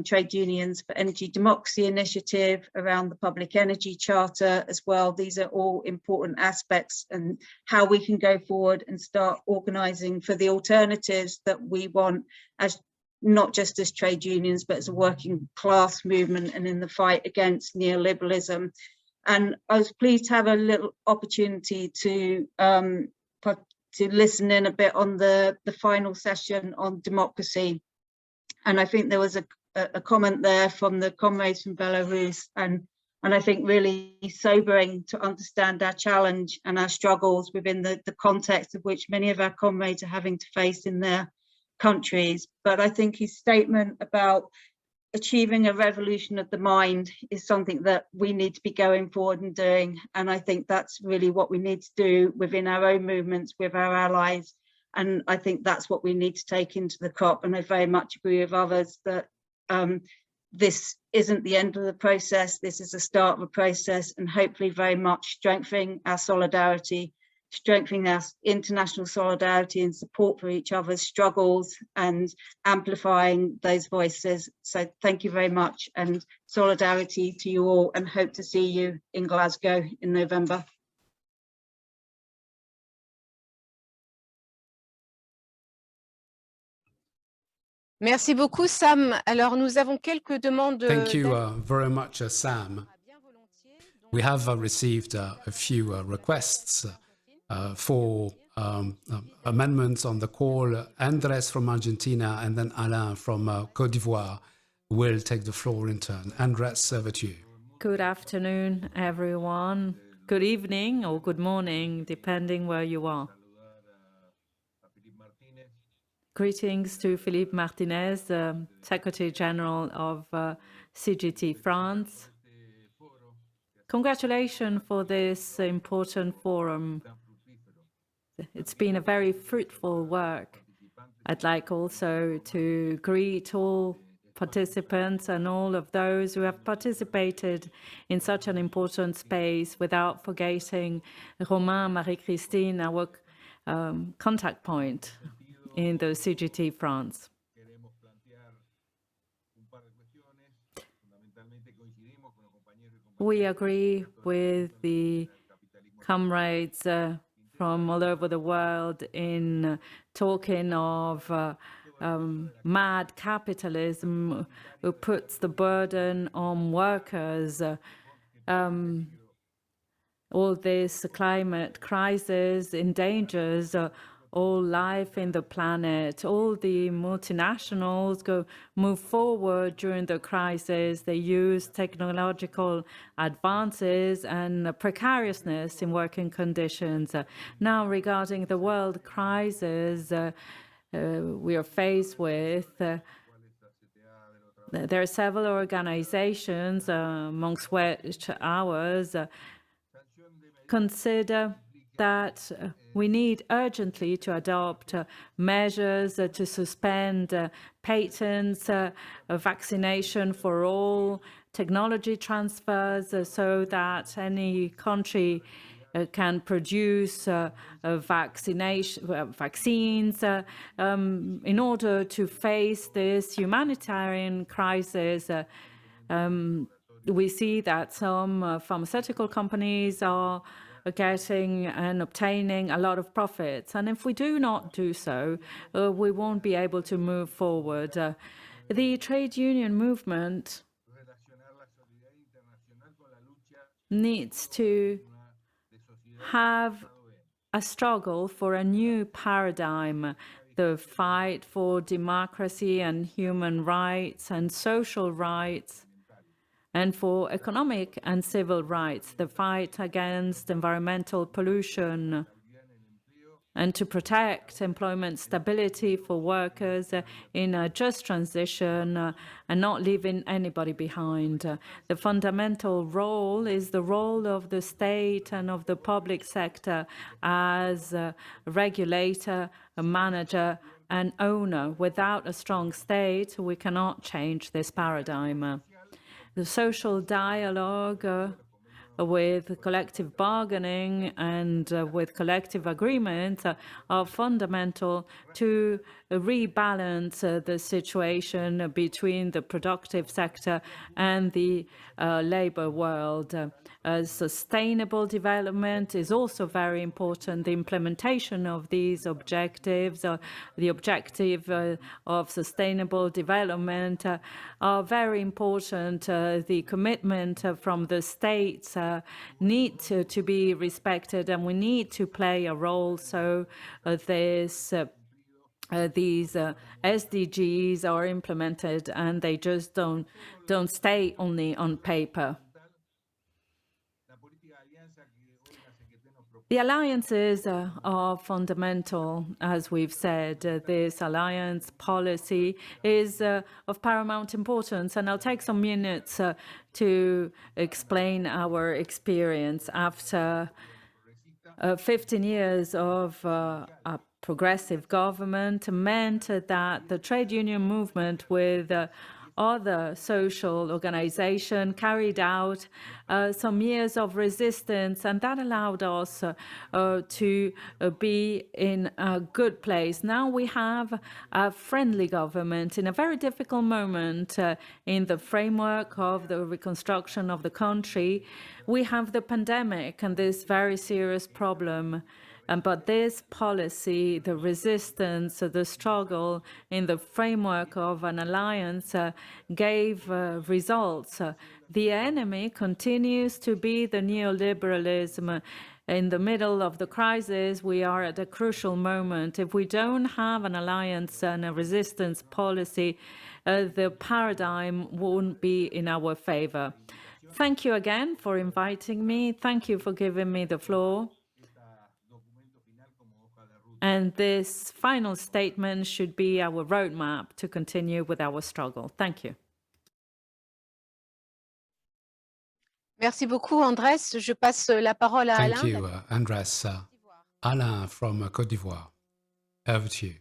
Trade Unions for Energy Democracy initiative around the Public Energy Charter as well. These are all important aspects and how we can go forward and start organising for the alternatives that we want, as not just as trade unions, but as a working class movement and in the fight against neoliberalism. And I was pleased to have a little opportunity to listen in a bit on the final session on democracy. And I think there was a comment there from the comrades from Belarus, and I think really sobering to understand our challenge and our struggles within the context of which many of our comrades are having to face in their countries. But I think his statement about achieving a revolution of the mind is something that we need to be going forward and doing. And I think that's really what we need to do within our own movements, with our allies. And I think that's what we need to take into the COP. And I very much agree with others that this isn't the end of the process. This is the start of a process, and hopefully very much strengthening our solidarity, strengthening our international solidarity and support for each other's struggles, and amplifying those voices. So thank you very much, and solidarity to you all, and hope to see you in Glasgow in November. Merci beaucoup, Sam. Alors, nous avons quelques demandes. Thank you very much, Sam. We have received a few requests for amendments on the call. Andres from Argentina and then Alain from Côte d'Ivoire will take the floor in turn. Andres, over to you. Good afternoon, everyone. Good evening or good morning, depending where you are. Greetings to Philippe Martinez, Secretary General of CGT France. Congratulations for this important forum. It's been a very fruitful work. I'd like also to greet all participants and all of those who have participated in such an important space, without forgetting Romain, Marie-Christine, our contact point in the CGT France. We agree with the comrades from all over the world in talking of mad capitalism who puts the burden on workers. All this climate crisis endangers all life in the planet. All the multinationals move forward during the crisis. They use technological advances and precariousness in working conditions. Now, regarding the world crisis we are faced with, there are several organizations, amongst which ours, consider that we need urgently to adopt measures to suspend patents, vaccination for all, technology transfers, so that any country can produce vaccines in order to face this humanitarian crisis. We see that some pharmaceutical companies are getting and obtaining a lot of profits. And if we do not do so, we won't be able to move forward. The trade union movement needs to have a struggle for a new paradigm, the fight for democracy and human rights and social rights, and for economic and civil rights, the fight against environmental pollution, and to protect employment stability for workers in a just transition and not leaving anybody behind. The fundamental role is the role of the state and of the public sector as a regulator, a manager, and owner. Without a strong state, we cannot change this paradigm. The social dialogue with collective bargaining and with collective agreement are fundamental to rebalance the situation between the productive sector and the labor world. Sustainable development is also very important. The implementation of these objectives, the objective of sustainable development, are very important. The commitment from the states need to be respected, and we need to play a role so these SDGs are implemented and they just don't stay only on paper. The alliances are fundamental, as we've said. This alliance policy is of paramount importance, and I'll take some minutes to explain our experience after 15 years of a progressive government meant that the trade union movement with other social organizations carried out some years of resistance, and that allowed us to be in a good place. Now we have a friendly government in a very difficult moment in the framework of the reconstruction of the country. We have the pandemic and this very serious problem. But this policy, the resistance, the struggle in the framework of an alliance gave results. The enemy continues to be the neoliberalism. In the middle of the crisis, we are at a crucial moment. If we don't have an alliance and a resistance policy, the paradigm won't be in our favor. Thank you again for inviting me. Thank you for giving me the floor. And this final statement should be our roadmap to continue with our struggle. Thank you. Merci beaucoup, Andrés. Je passe la parole à Alain. Thank you, Andrés. Alain from Côte d'Ivoire. Over to you.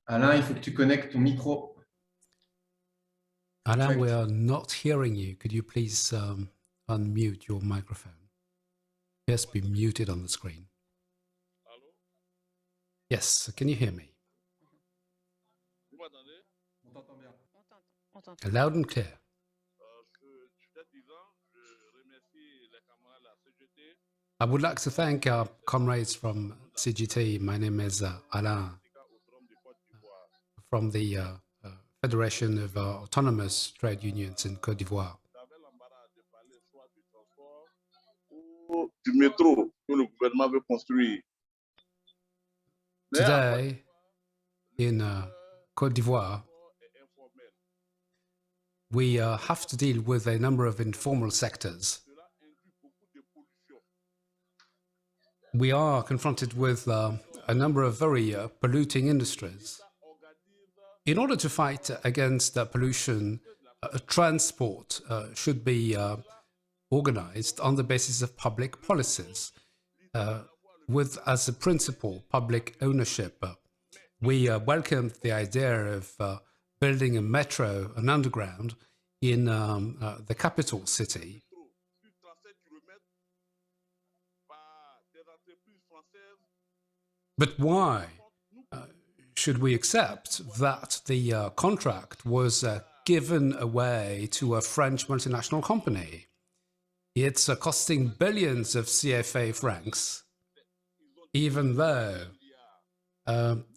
Alain, il faut que tu connectes ton micro. Alain, we are not hearing you. Could you please unmute your microphone? It has been muted on the screen. Yes, can you hear me? Loud and clear. I would like to thank our comrades from CGT. My name is Alain from the Federation of Autonomous Trade Unions in Côte d'Ivoire. Today, in Côte d'Ivoire, we have to deal with a number of informal sectors. We are confronted with a number of very polluting industries. In order to fight against pollution, transport should be organized on the basis of public policies, with as a principle public ownership. We welcomed the idea of building a metro, an underground, in the capital city. But why should we accept that the contract was given away to a French multinational company? It's costing billions of CFA francs, even though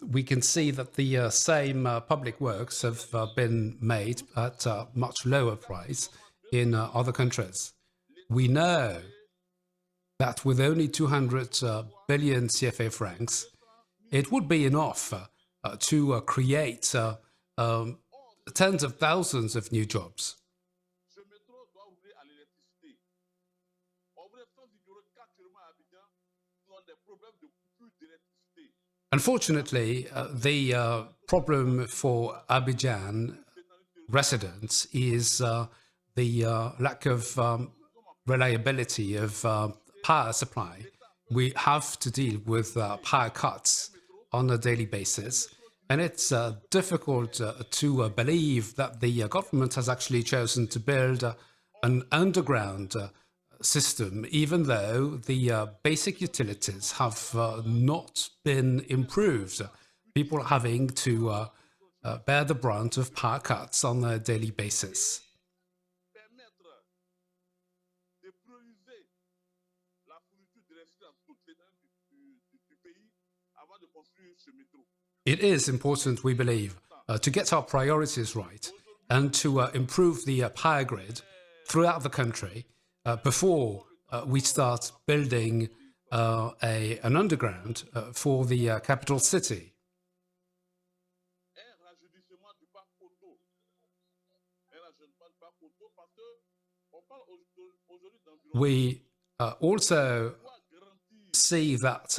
we can see that the same public works have been made at a much lower price in other countries. We know that with only 200 billion CFA francs, it would be enough to create tens of thousands of new jobs. Unfortunately, the problem for Abidjan residents is the lack of reliability of power supply. We have to deal with power cuts on a daily basis, and it's difficult to believe that the government has actually chosen to build an underground system, even though the basic utilities have not been improved. People having to bear the brunt of power cuts on a daily basis. It is important, we believe, to get our priorities right and to improve the power grid throughout the country before we start building an underground for the capital city. We also see that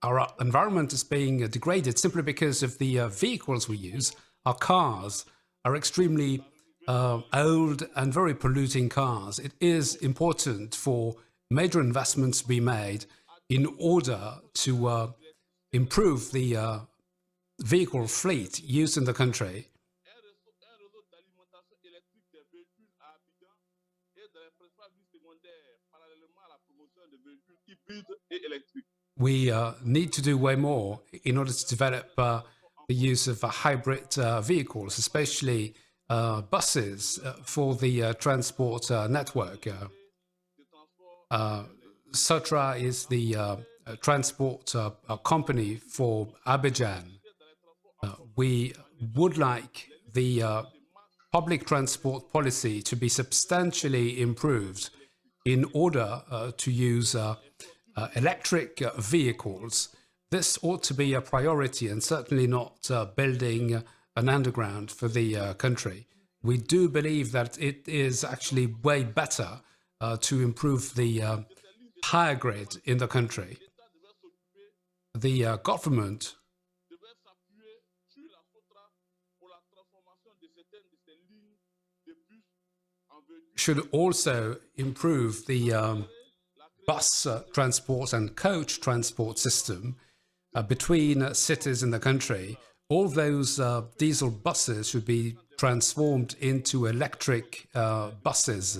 our environment is being degraded simply because of the vehicles we use. Our cars are extremely old and very polluting cars. It is important for major investments to be made in order to improve the vehicle fleet used in the country. We need to do way more in order to develop the use of hybrid vehicles, especially buses for the transport network. Sotra is the transport company for Abidjan. We would like the public transport policy to be substantially improved in order to use electric vehicles. This ought to be a priority and certainly not building an underground for the country. We do believe that it is actually way better to improve the power grid in the country. The government should also improve the bus transport and coach transport system between cities in the country. All those diesel buses should be transformed into electric buses.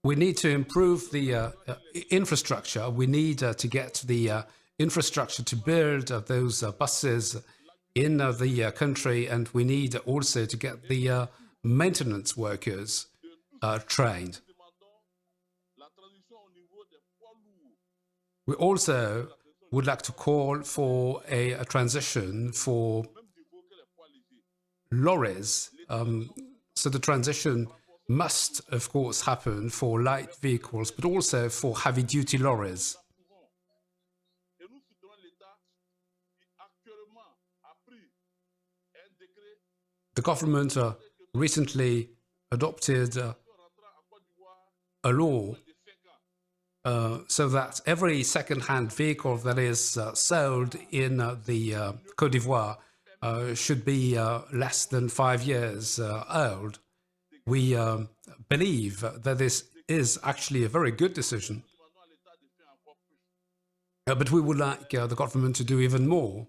We need to improve the infrastructure. We need to get the infrastructure to build those buses in the country, and we need also to get the maintenance workers trained. We also would like to call for a transition for lorries. So the transition must, of course, happen for light vehicles, but also for heavy-duty lorries. The government recently adopted a law so that every second-hand vehicle that is sold in the Côte d'Ivoire should be less than 5 years old. We believe that this is actually a very good decision. But we would like the government to do even more.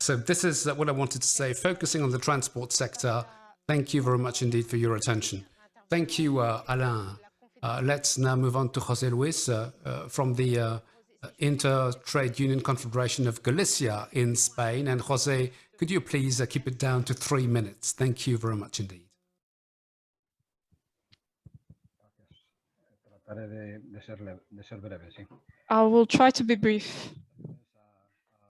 So this is what I wanted to say, focusing on the transport sector. Thank you very much indeed for your attention. Thank you, Alain. Let's now move on to José Luis from the Inter-Trade Union Confederation of Galicia in Spain. And José, could you please keep it down to 3 minutes? Thank you very much indeed. I will try to be brief.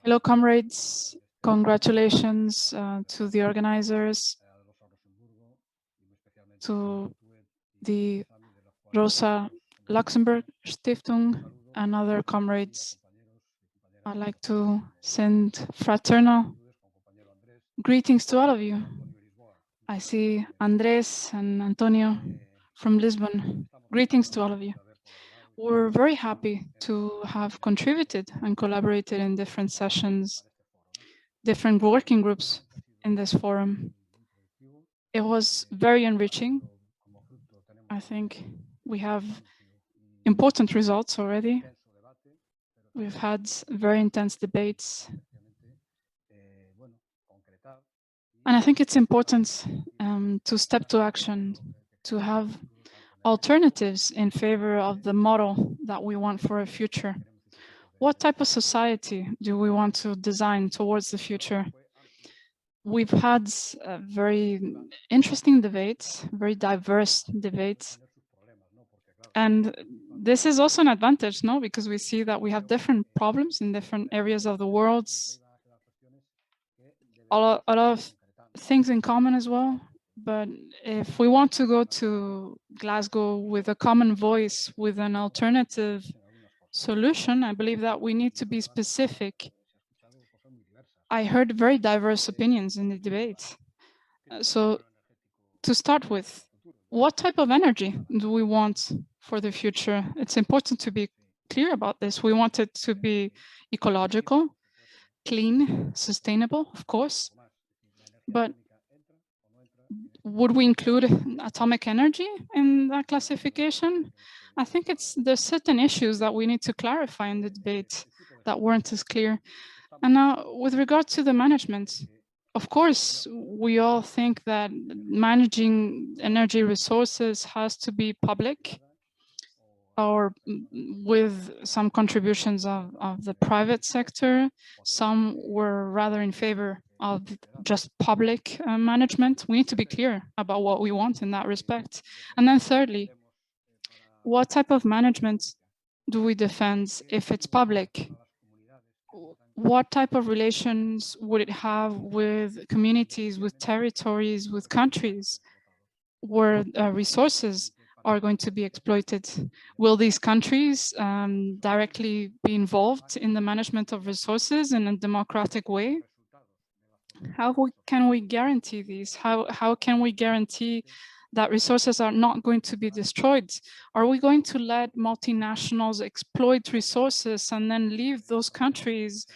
Hello, comrades. Congratulations to the organizers, to the Rosa Luxemburg Stiftung and other comrades. I'd like to send fraternal greetings to all of you. I see Andres and Antonio from Lisbon. Greetings to all of you. We're very happy to have contributed and collaborated in different sessions, different working groups in this forum. It was very enriching. I think we have important results already. We've had very intense debates. And I think it's important to step to action, to have alternatives in favor of the model that we want for a future. What type of society do we want to design towards the future? We've had very interesting debates, very diverse debates. And this is also an advantage, no? Because we see that we have different problems in different areas of the world. A lot of things in common as well. But if we want to go to Glasgow with a common voice, with an alternative solution, I believe that we need to be specific. I heard very diverse opinions in the debate. So to start with, what type of energy do we want for the future? It's important to be clear about this. We want it to be ecological, clean, sustainable, of course, but would we include atomic energy in that classification? I think there's certain issues that we need to clarify in the debate that weren't as clear. And now with regard to the management, of course, we all think that managing energy resources has to be public or with some contributions of the private sector. Some were rather in favor of just public management. We need to be clear about what we want in that respect. And then thirdly, what type of management do we defend if it's public? What type of relations would it have with communities, with territories, with countries where resources are going to be exploited? Will these countries directly be involved in the management of resources in a democratic way? How can we guarantee these? How can we guarantee that resources are not going to be destroyed? Are we going to let multinationals exploit resources and then leave those countries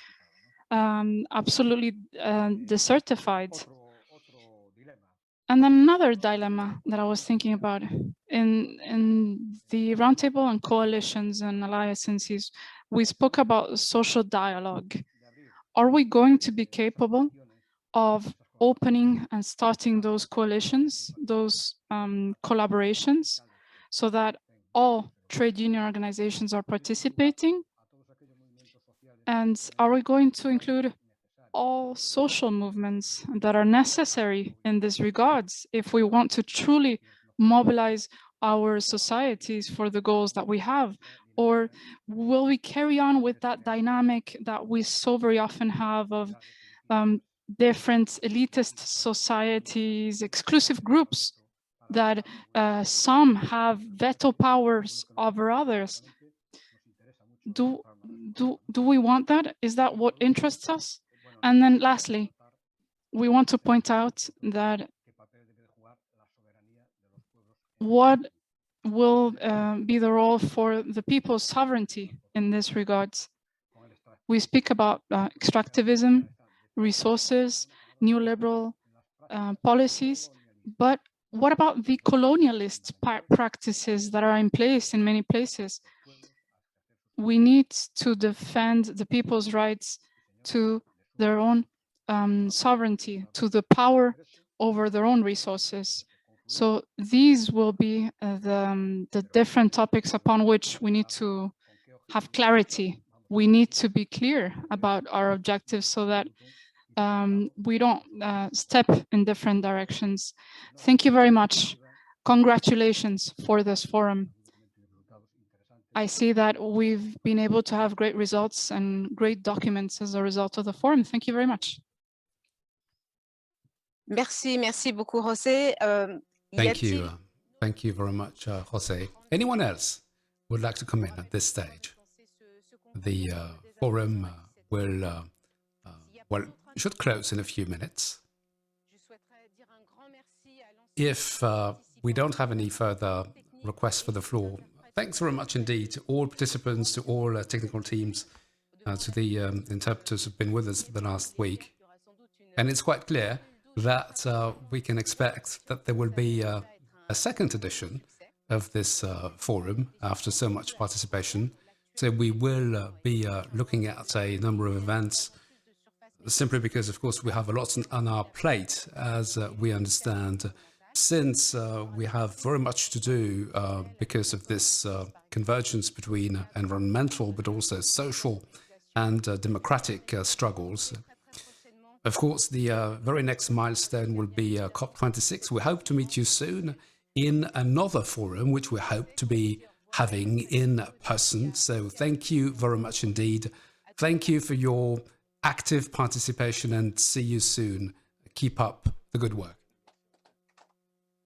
absolutely desertified? And then another dilemma that I was thinking about in the roundtable on coalitions and alliances, we spoke about social dialogue. Are we going to be capable of opening and starting those coalitions, those collaborations, so that all trade union organizations are participating? And are we going to include all social movements that are necessary in this regards if we want to truly mobilize our societies for the goals that we have? Or will we carry on with that dynamic that we so very often have of different elitist societies, exclusive groups that some have veto powers over others? Do we want that? Is that what interests us? And then lastly, we want to point out that what will be the role for the people's sovereignty in this regard? We speak about extractivism, resources, neoliberal policies, but what about the colonialist practices that are in place in many places? We need to defend the people's rights to their own sovereignty, to the power over their own resources. So these will be the different topics upon which we need to have clarity. We need to be clear about our objectives so that we don't step in different directions. Thank you very much. Congratulations for this forum. I see that we've been able to have great results and great documents as a result of the forum. Thank you very much. Merci beaucoup, José. Thank you very much, José. Anyone else would like to come in at this stage? The forum should close in a few minutes. If we don't have any further requests for the floor, thanks very much indeed to all participants, to all technical teams, to the interpreters who've been with us for the last week. And it's quite clear that we can expect that there will be a second edition of this forum after so much participation. So we will be looking at a number of events, simply because, of course, we have a lot on our plate, as we understand, since we have very much to do because of this convergence between environmental but also social and democratic struggles. Of course, the very next milestone will be COP26. We hope to meet you soon in another forum, which we hope to be having in person. So thank you very much indeed. Thank you for your active participation and see you soon. Keep up the good work.